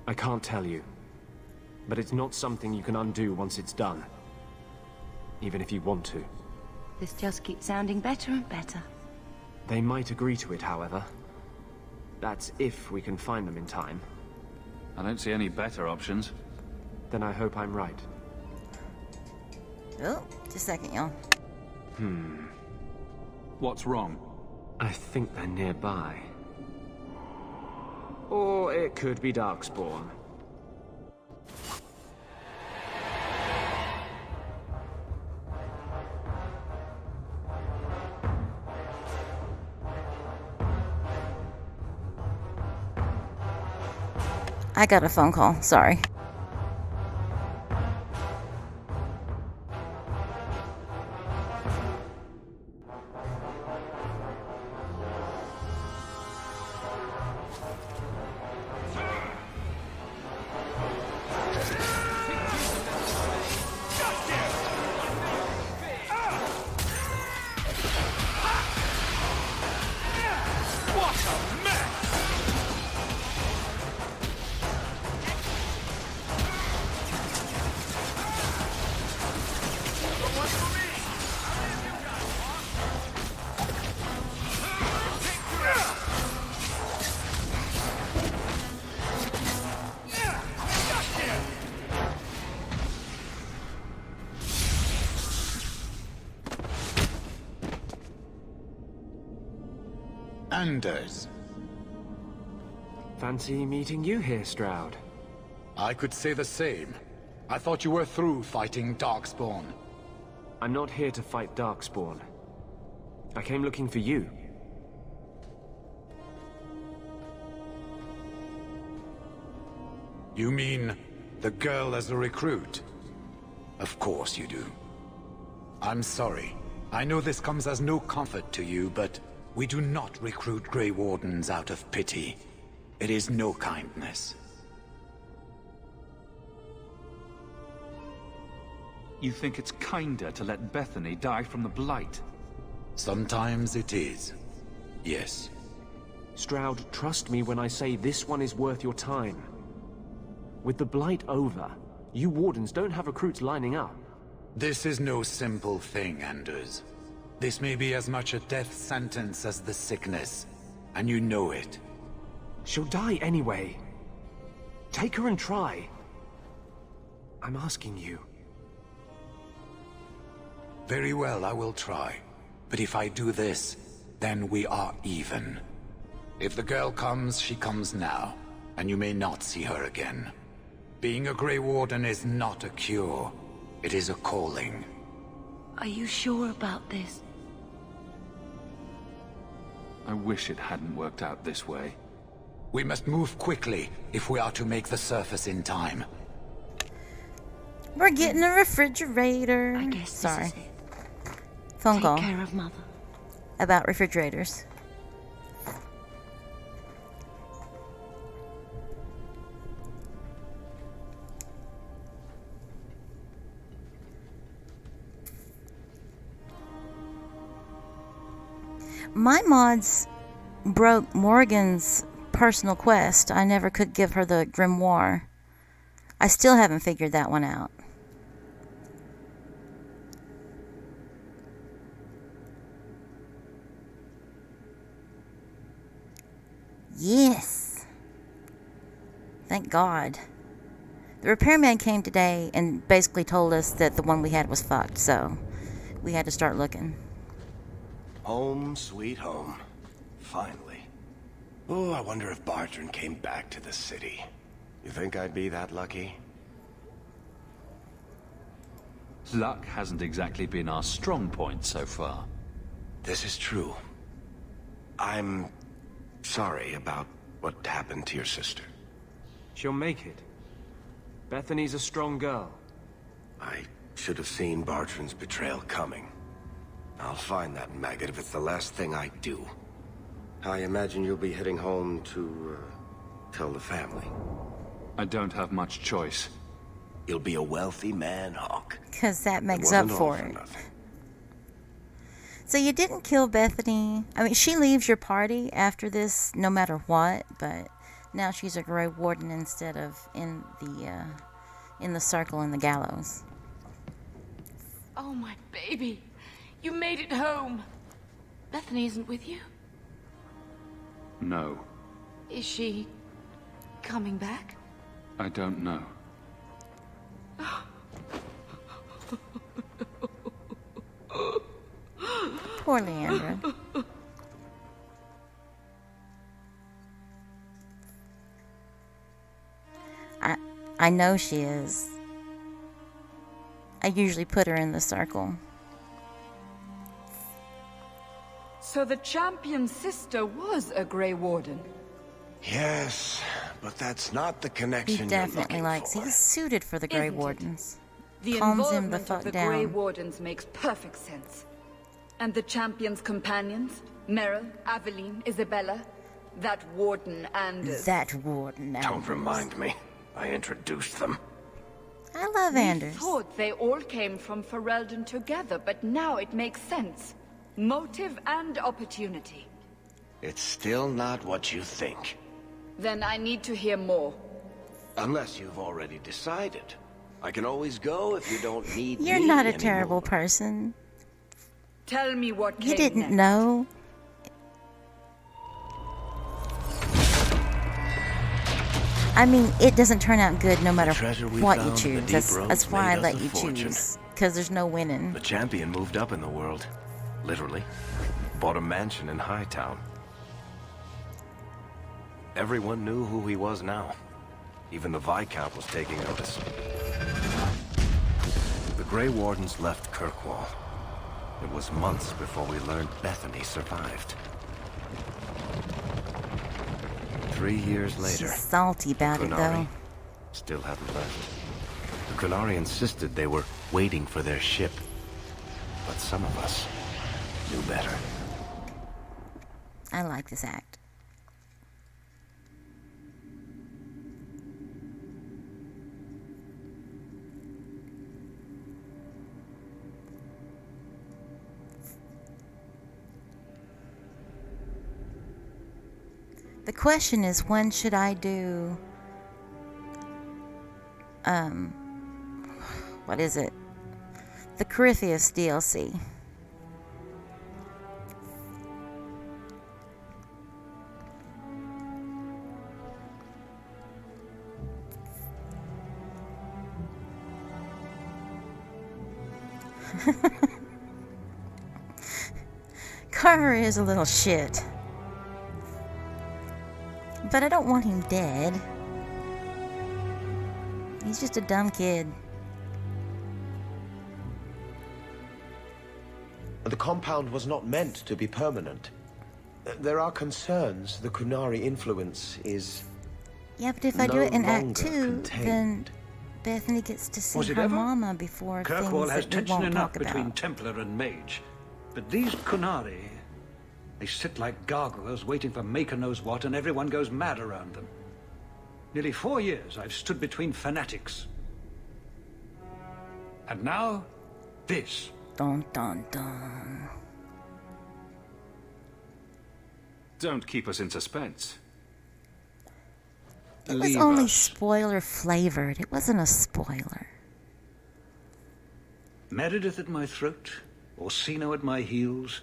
I can't tell you. But it's not something you can undo once it's done. Even if you want to. This just keeps sounding better and better. They might agree to it, however. That's if we can find them in time. I don't see any better options. Then I hope I'm right. Oh, just a second, y'all. What's wrong? I think they're nearby. Or it could be Darkspawn. I got a phone call, sorry. Anders. Fancy meeting you here, Stroud. I could say the same. I thought you were through fighting Darkspawn. I'm not here to fight Darkspawn. I came looking for you. You mean the girl as a recruit? Of course you do. I'm sorry. I know this comes as no comfort to you, but we do not recruit Grey Wardens out of pity. It is no kindness. You think it's kinder to let Bethany die from the blight? Sometimes it is. Yes. Stroud, trust me when I say this one is worth your time. With the blight over, you Wardens don't have recruits lining up. This is no simple thing, Anders. This may be as much a death sentence as the sickness, and you know it. She'll die anyway. Take her and try. I'm asking you. Very well, I will try. But if I do this, then we are even. If the girl comes, she comes now, and you may not see her again. Being a Grey Warden is not a cure. It is a calling. Are you sure about this? I wish it hadn't worked out this way. We must move quickly if we are to make the surface in time. We're getting a refrigerator. I guess Sorry. this is it. Phone call. Take care of Mother. About refrigerators. My mods broke Morgan's personal quest. I never could give her the grimoire. I still haven't figured that one out. Yes. Thank God. The repairman came today and basically told us that the one we had was fucked, so we had to start looking. Home, sweet home. Finally. Oh, I wonder if Bartrand came back to the city. You think I'd be that lucky? Luck hasn't exactly been our strong point so far. This is true. I'm sorry about what happened to your sister. She'll make it. Bethany's a strong girl. I should have seen Bartrand's betrayal coming. I'll find that maggot if it's the last thing I do. I imagine you'll be heading home to, tell the family. I don't have much choice. You'll be a wealthy man, Hawk. Because that makes up for it. So you didn't kill Bethany. I mean, she leaves your party after this, no matter what. But now she's a Grey Warden instead of in the circle in the gallows. Oh, my baby. You made it home. Bethany isn't with you? No, Is she coming back? I don't know. Poor Leandra. I know she is. I usually put her in the circle. So the champion's sister was a Grey Warden? Yes, but that's not the He connection definitely likes. He's suited for the Grey Isn't it? Wardens. The Calms him the involvement fuck of the down. Grey Wardens makes perfect sense. And the champion's companions? Meryl, Aveline, Isabella? That Warden Anders. That Warden Anders. Don't remind me. I introduced them. I love We Anders. thought they all came from Ferelden together, but now it makes sense. Motive and opportunity. It's still not what you think. Then I need to hear more. Unless you've already decided. I can always go if you don't need me You're not a anymore. terrible person. Tell me what You came didn't next. know. I mean, it doesn't turn out good no matter treasure we what you found in the choose. deep That's roads why I made us let a you fortune. choose. Because there's no winning. The champion moved up in the world. Literally. Bought a mansion in Hightown. Everyone knew who he was now. Even the Viscount was taking notice. The Grey Wardens left Kirkwall. It was months before we learned Bethany survived. 3 years later, She's salty about it, though. still hadn't left. The Qunari insisted they were waiting for their ship. But some of us knew better. I like this act. The question is, when should I do, what is it? The Corypheus DLC. Carver is a little shit. But I don't want him dead. He's just a dumb kid. The compound was not meant to be permanent. There are concerns the Kunari influence is... Yeah, but if I do it in Act 2, contained. then Bethany gets to see her mama before Kirkwall has things that we tension won't enough talk between about. Templar and Mage. But these Kunari, they sit like gargoyles waiting for Maker knows what, and everyone goes mad around them. Nearly 4 years I've stood between fanatics. And now, this. Dun dun dun. Don't keep us in suspense. It was Leave only us. spoiler flavored. It wasn't a spoiler. Meredith at my throat, Orsino at my heels,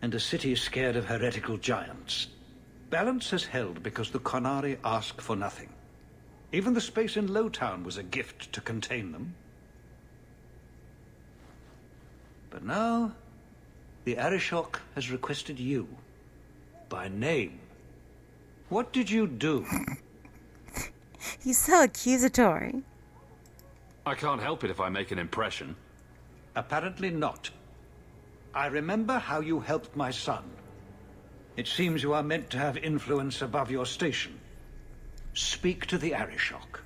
and a city scared of heretical giants. Balance has held because the Konari ask for nothing. Even the space in Lowtown was a gift to contain them. But now, the Arishok has requested you, by name. What did you do? He's so accusatory. I can't help it if I make an impression. Apparently not. I remember how you helped my son. It seems you are meant to have influence above your station. Speak to the Arishok.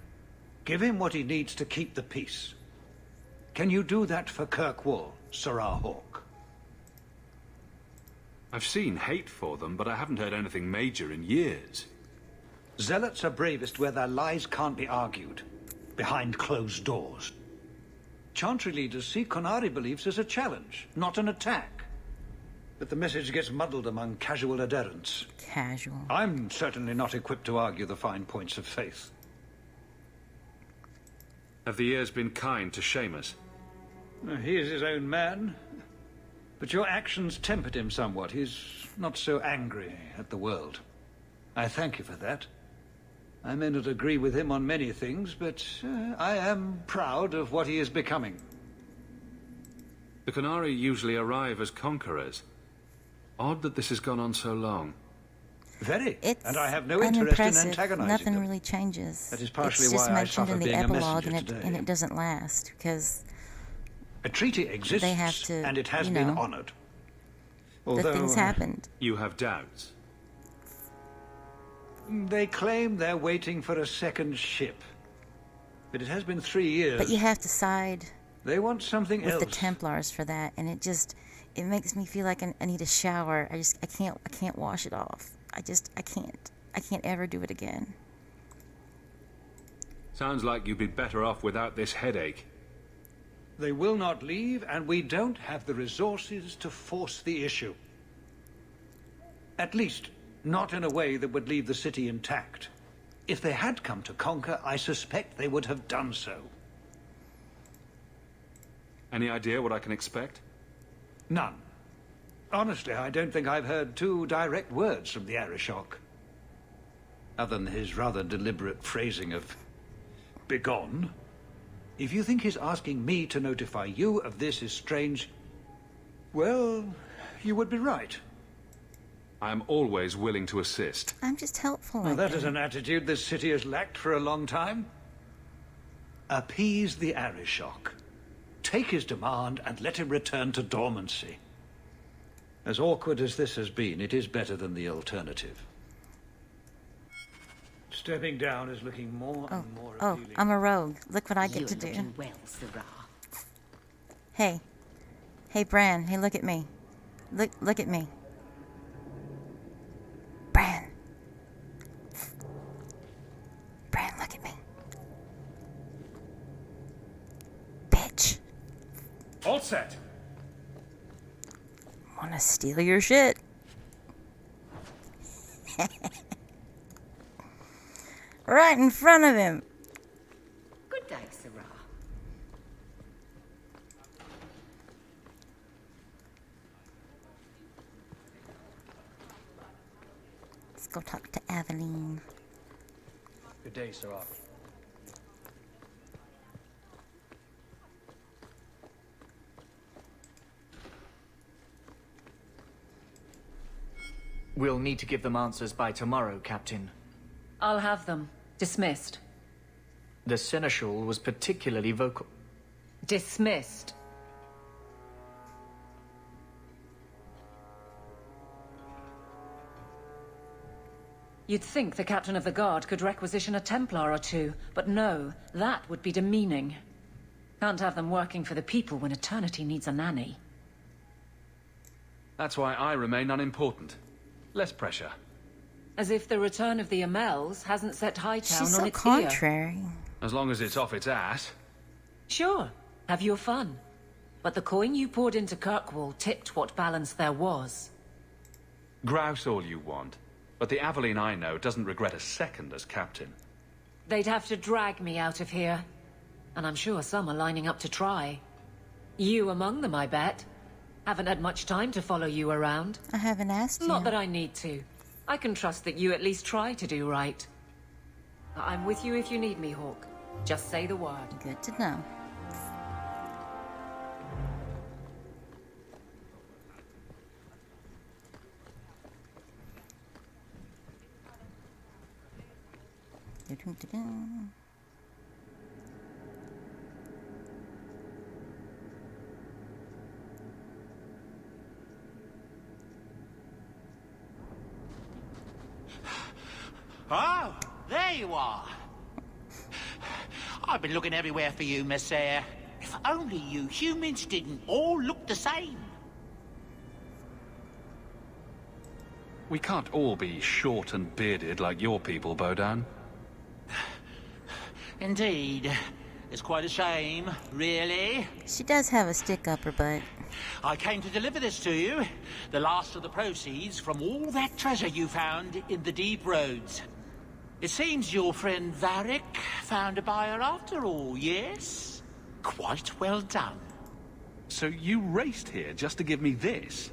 Give him what he needs to keep the peace. Can you do that for Kirkwall, Sirrah Hawk? I've seen hate for them, but I haven't heard anything major in years. Zealots are bravest where their lies can't be argued, behind closed doors. Chantry leaders see Konari beliefs as a challenge, not an attack. But the message gets muddled among casual adherents. Casual. I'm certainly not equipped to argue the fine points of faith. Have the years been kind to Seamus? He is his own man. But your actions tempered him somewhat. He's not so angry at the world. I thank you for that. I may not agree with him on many things, but I am proud of what he is becoming. The Konari usually arrive as conquerors. Odd that this has gone on so long. Very. It's and I have no interest in unimpressive. antagonizing Nothing them. really changes. That is partially it's just why I mentioned suffer in the being a epilogue, messenger today. and it doesn't last because A treaty exists, they have to, and it has you been know, honored. the things happened. You have doubts? They claim they're waiting for a second ship. But it has been 3 years. But you have to side They want something with else. the Templars for that, and it makes me feel like I need a shower. I can't wash it off. I can't ever do it again. Sounds like you'd be better off without this headache. They will not leave, and we don't have the resources to force the issue. At least, not in a way that would leave the city intact. If they had come to conquer, I suspect they would have done so. Any idea what I can expect? None. Honestly, I don't think I've heard 2 direct words from the Arishok. Other than his rather deliberate phrasing of begone. If you think his asking me to notify you of this is strange, well, you would be right. I am always willing to assist. I'm just helpful. Well, like that is an attitude this city has lacked for a long time. Appease the Arishok. Take his demand and let him return to dormancy. As awkward as this has been, it is better than the alternative. Stepping down is looking more and more appealing. I'm a rogue. Look what I get to do. Well, Sirrah. Hey, Bran. Hey, look at me. Look at me. Bran, look at me. Bitch. All set. Wanna steal your shit? Right in front of him. Good day, Sirrah. Let's go talk to Aveline. Good day, Sirrah. We'll need to give them answers by tomorrow, Captain. I'll have them. Dismissed. The Seneschal was particularly vocal. Dismissed. You'd think the Captain of the Guard could requisition a Templar or two, but no, that would be demeaning. Can't have them working for the people when eternity needs a nanny. That's why I remain unimportant. Less pressure. As if the return of the Amels hasn't set Hightown She's on so its contrary. ear. As long as it's off its ass. Sure, have your fun. But the coin you poured into Kirkwall tipped what balance there was. Grouse all you want. But the Aveline I know doesn't regret a second as captain. They'd have to drag me out of here. And I'm sure some are lining up to try. You among them, I bet. Haven't had much time to follow you around. I haven't asked you. Not that I need to. I can trust that you at least try to do right. I'm with you if you need me, Hawk. Just say the word. Good to know. Oh, there you are. I've been looking everywhere for you, Messiah. If only you humans didn't all look the same. We can't all be short and bearded like your people, Bodan. Indeed. It's quite a shame, really. She does have a stick up her butt. I came to deliver this to you. The last of the proceeds from all that treasure you found in the deep roads. It seems your friend Varric found a buyer after all, yes? Quite well done. So you raced here just to give me this?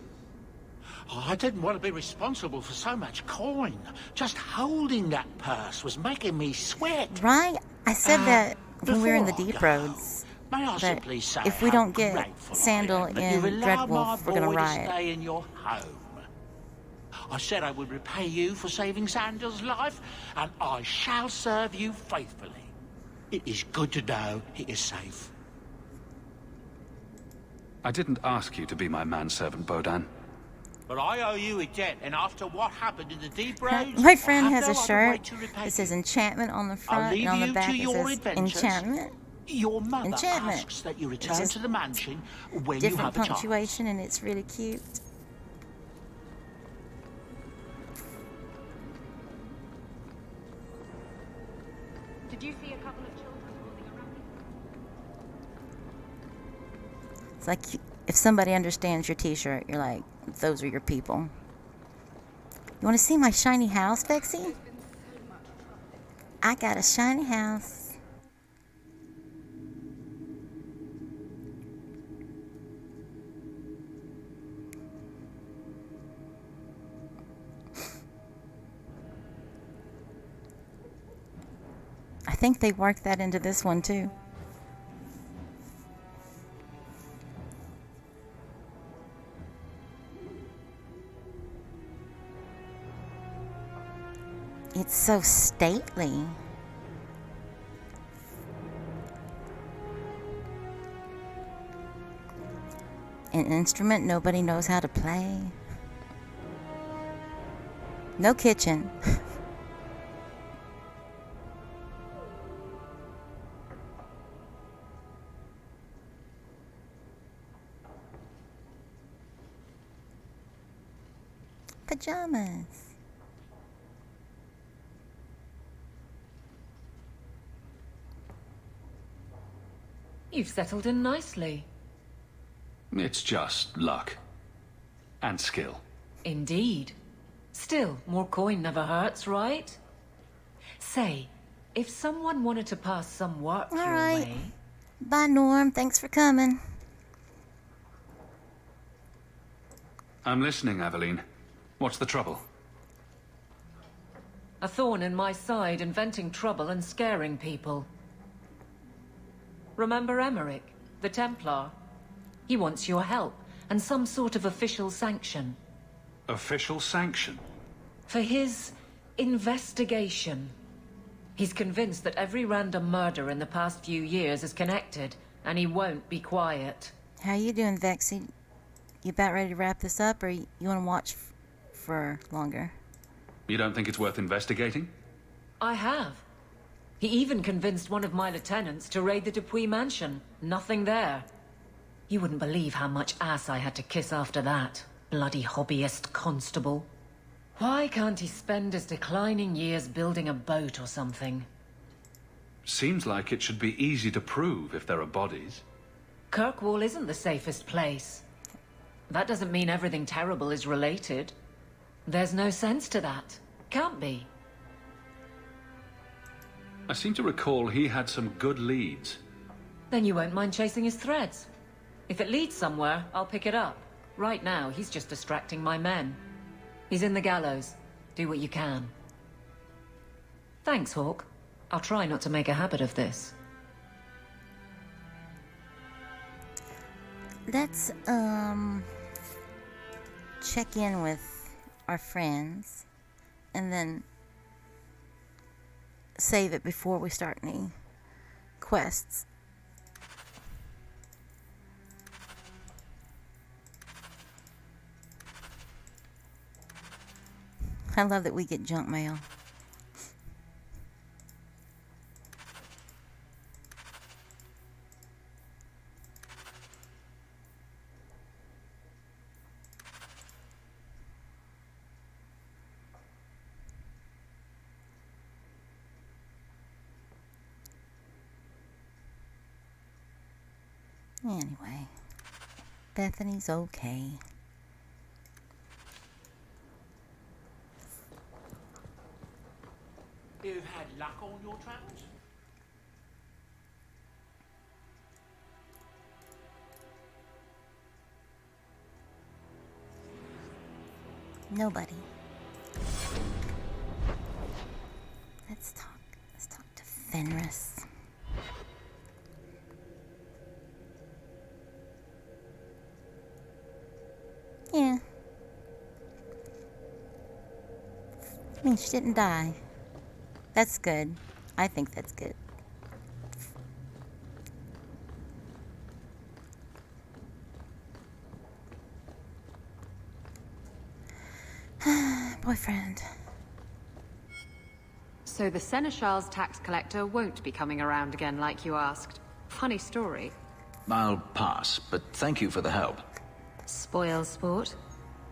Oh, I didn't want to be responsible for so much coin. Just holding that purse was making me sweat. Right? I said that when we were in the before I deep go, roads. May I That simply say if we how don't get grateful Sandal I am that in you've allowed my Dreadwolf, we're gonna boy to riot. stay in your home. I said I would repay you for saving Sandal's life, and I shall serve you faithfully. It is good to know he is safe. I didn't ask you to be my manservant, Bodan. But I owe you a debt, and after what happened in the deep roads, My friend I has have a no other way shirt to repay that you. says enchantment on the I'll front, leave and on the you back to it your says adventures. enchantment. Your mother Enchantment. asks that you It's return just to the mansion when you different have a chance. punctuation, and it's really cute. Did you see a couple of children holding a racket? It's like if somebody understands your t-shirt, you're like, those are your people. You want to see my shiny house, Vexy? I got a shiny house. I think they worked that into this one too. It's so stately. An instrument nobody knows how to play. No kitchen. Pajamas. You've settled in nicely. It's just luck. And skill. Indeed. Still, more coin never hurts, right? Say, if someone wanted to pass some work All your right. way... Bye, Norm. Thanks for coming. I'm listening, Aveline. What's the trouble? A thorn in my side, inventing trouble and scaring people. Remember Emmerich, the Templar? He wants your help, and some sort of official sanction. Official sanction? For his investigation. He's convinced that every random murder in the past few years is connected, and he won't be quiet. How you doing, Vexy? You about ready to wrap this up, or you want to watch for longer? You don't think it's worth investigating? I have. He even convinced one of my lieutenants to raid the Dupuis mansion. Nothing there. You wouldn't believe how much ass I had to kiss after that. Bloody hobbyist constable. Why can't he spend his declining years building a boat or something? Seems like it should be easy to prove if there are bodies. Kirkwall isn't the safest place. That doesn't mean everything terrible is related. There's no sense to that. Can't be. I seem to recall he had some good leads. Then you won't mind chasing his threads. If it leads somewhere, I'll pick it up. Right now, he's just distracting my men. He's in the gallows. Do what you can. Thanks, Hawk. I'll try not to make a habit of this. Let's, check in with our friends and then save it before we start any quests. I love that we get junk mail. Anyway, Bethany's okay. You've had luck on your travels? Nobody. Let's talk to Fenris. Yeah. I mean, she didn't die. That's good. I think that's good. Boyfriend. So the Seneschal's tax collector won't be coming around again like you asked. Funny story. I'll pass, but thank you for the help. Spoil sport.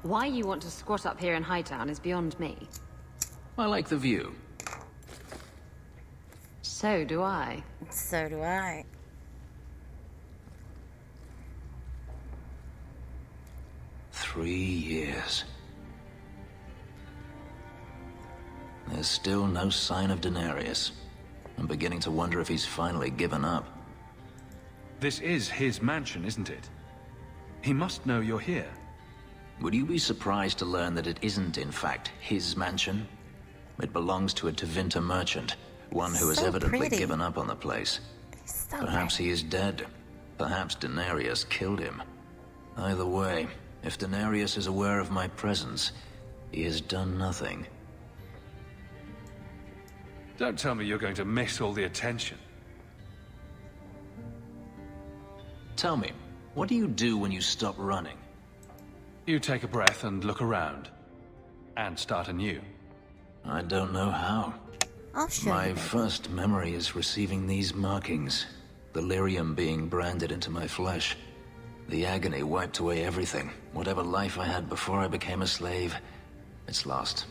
Why you want to squat up here in Hightown is beyond me. I like the view. So do I. So do I. "3 years. There's still no sign of Denarius. I'm beginning to wonder if he's finally given up. This is his mansion, isn't it? He must know you're here. Would you be surprised to learn that it isn't, in fact, his mansion? It belongs to a Tevinter merchant, one who has So evidently pretty. given up on the place. So Perhaps he is dead. Perhaps Denarius killed him. Either way, if Denarius is aware of my presence, he has done nothing. Don't tell me you're going to miss all the attention. Tell me, what do you do when you stop running? You take a breath and look around. And start anew. I don't know how. I'll show My you. first memory is receiving these markings. The lyrium being branded into my flesh. The agony wiped away everything. Whatever life I had before I became a slave, it's lost.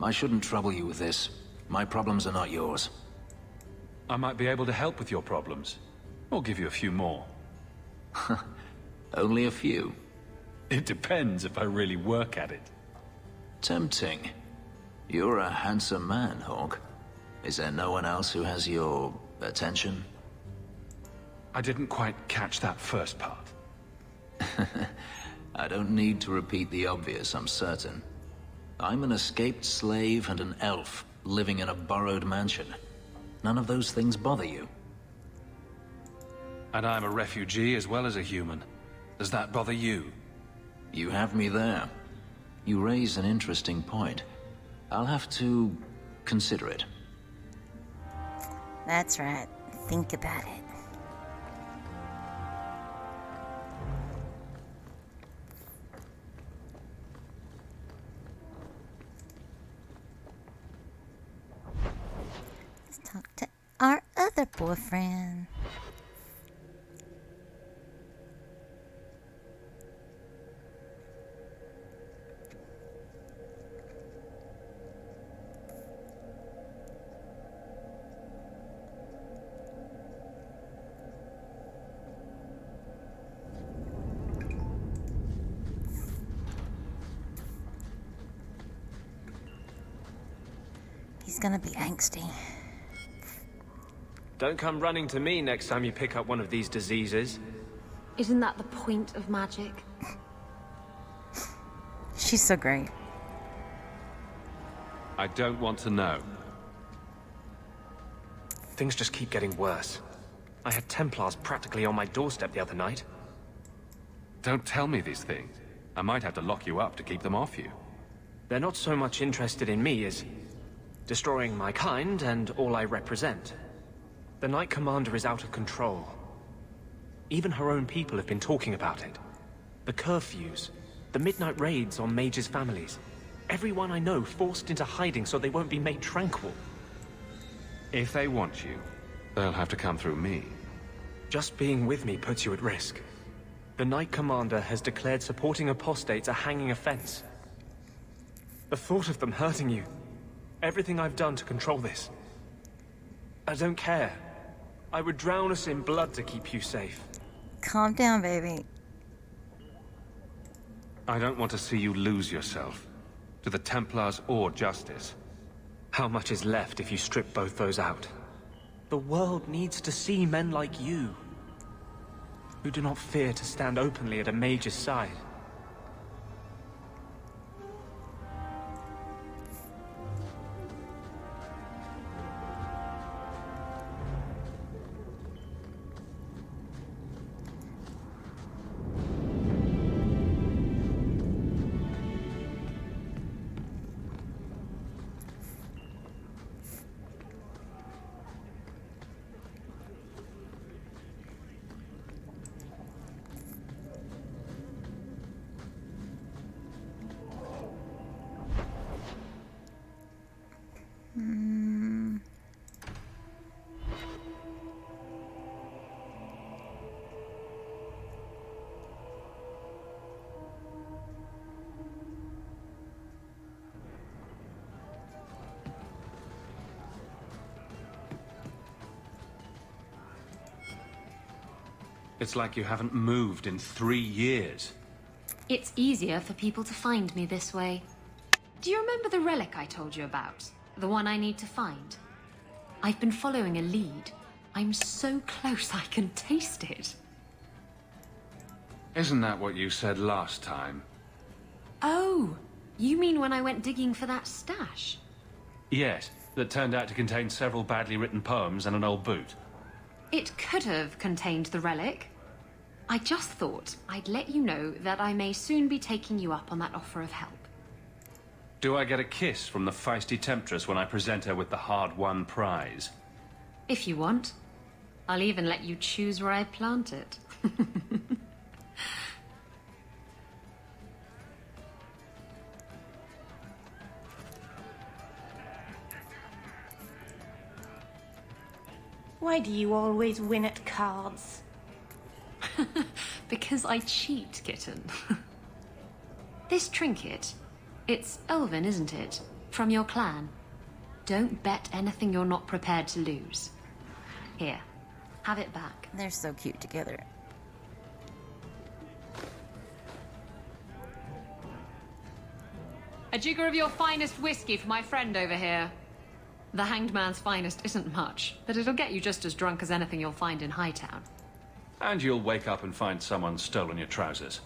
I shouldn't trouble you with this. My problems are not yours. I might be able to help with your problems. Or give you a few more. Only a few. It depends if I really work at it. Tempting. You're a handsome man, Hawk. Is there no one else who has your attention? I didn't quite catch that first part. I don't need to repeat the obvious, I'm certain. I'm an escaped slave and an elf, living in a borrowed mansion. None of those things bother you. And I'm a refugee as well as a human. Does that bother you? You have me there. You raise an interesting point. I'll have to consider it. That's right. Think about it. Let's talk to our other boyfriend. He's gonna be angsty. Don't come running to me next time you pick up one of these diseases. Isn't that the point of magic? She's so great. I don't want to know. Things just keep getting worse. I had Templars practically on my doorstep the other night. Don't tell me these things. I might have to lock you up to keep them off you. They're not so much interested in me as destroying my kind and all I represent. The Knight Commander is out of control. Even her own people have been talking about it. The curfews, the midnight raids on mages' families. Everyone I know forced into hiding so they won't be made tranquil. If they want you, they'll have to come through me. Just being with me puts you at risk. The Knight Commander has declared supporting apostates a hanging offense. The thought of them hurting you, everything I've done to control this. I don't care. I would drown us in blood to keep you safe. Calm down, baby. I don't want to see you lose yourself. To the Templars or Justice. How much is left if you strip both those out? The world needs to see men like you, who do not fear to stand openly at a mage's side. It's like you haven't moved in 3 years. It's easier for people to find me this way. Do you remember the relic I told you about? The one I need to find? I've been following a lead. I'm so close I can taste it. Isn't that what you said last time? Oh, you mean when I went digging for that stash? Yes, that turned out to contain several badly written poems and an old boot. It could have contained the relic. I just thought I'd let you know that I may soon be taking you up on that offer of help. Do I get a kiss from the feisty temptress when I present her with the hard-won prize? If you want. I'll even let you choose where I plant it. Why do you always win at cards? Because I cheat, kitten. This trinket, it's elven, isn't it? From your clan. Don't bet anything you're not prepared to lose. Here, have it back. They're so cute together. A jigger of your finest whiskey for my friend over here. The Hanged Man's finest isn't much, but it'll get you just as drunk as anything you'll find in Hightown. And you'll wake up and find someone stolen your trousers.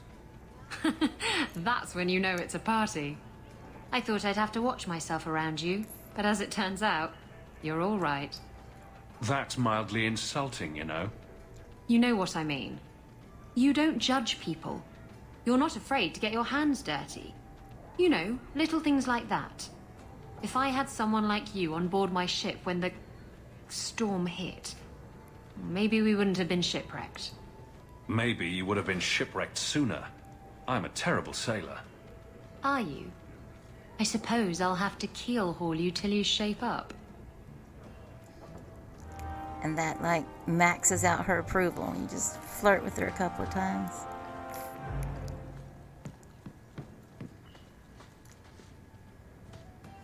That's when you know it's a party. I thought I'd have to watch myself around you, but as it turns out, you're all right. That's mildly insulting, you know. You know what I mean. You don't judge people. You're not afraid to get your hands dirty. You know, little things like that. If I had someone like you on board my ship when the storm hit, maybe we wouldn't have been shipwrecked. Maybe you would have been shipwrecked sooner. I'm a terrible sailor. Are you? I suppose I'll have to keel haul you till you shape up. And that, like, maxes out her approval. You just flirt with her a couple of times.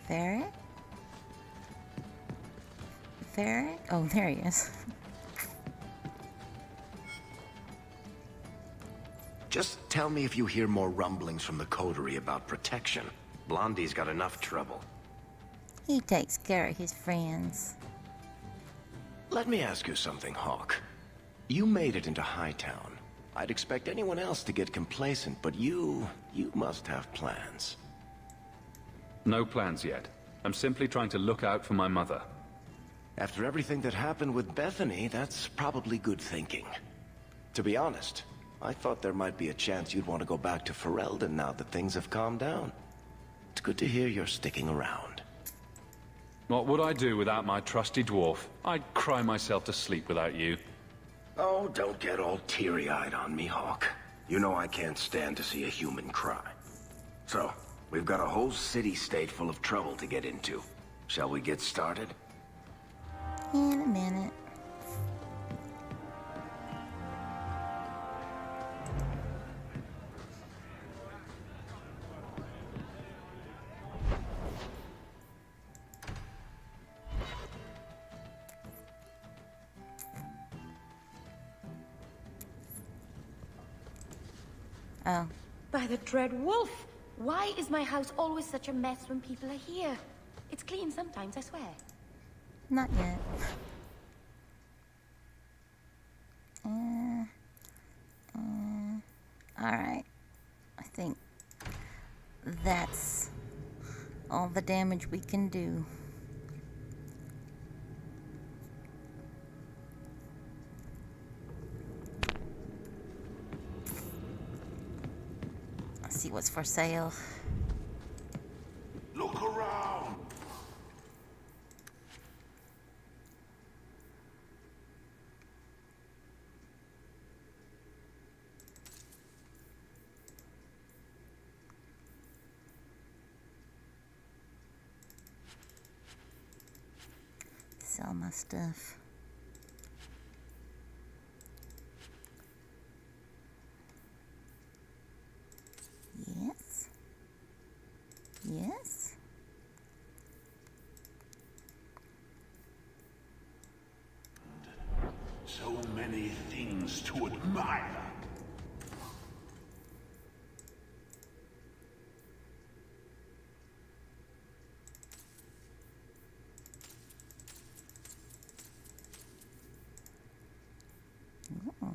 Ferret? Ferret? Oh, there he is. Just tell me if you hear more rumblings from the coterie about protection. Blondie's got enough trouble. He takes care of his friends. Let me ask you something, Hawk. You made it into Hightown. I'd expect anyone else to get complacent, but you must have plans. No plans yet. I'm simply trying to look out for my mother. After everything that happened with Bethany, that's probably good thinking. To be honest, I thought there might be a chance you'd want to go back to Ferelden now that things have calmed down. It's good to hear you're sticking around. What would I do without my trusty dwarf? I'd cry myself to sleep without you. Oh, don't get all teary-eyed on me, Hawk. You know I can't stand to see a human cry. So, we've got a whole city-state full of trouble to get into. Shall we get started? In a minute. Oh. By the dread wolf! Why is my house always such a mess when people are here? It's clean sometimes, I swear. Not yet. Alright. I think that's all the damage we can do. Let's see what's for sale. Look around. Sell my stuff. Yes. Yes. So many things to admire. Oh.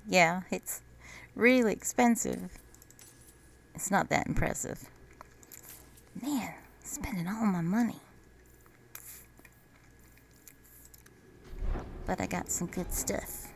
Yeah, it's really expensive. It's not that impressive. Man, spending all my money. But I got some good stuff.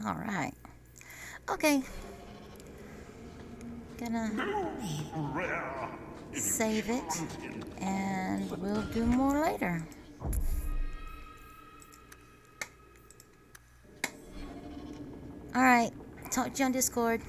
All right. Okay. Gonna save it, and we'll do more later. All right. Talk to you on Discord.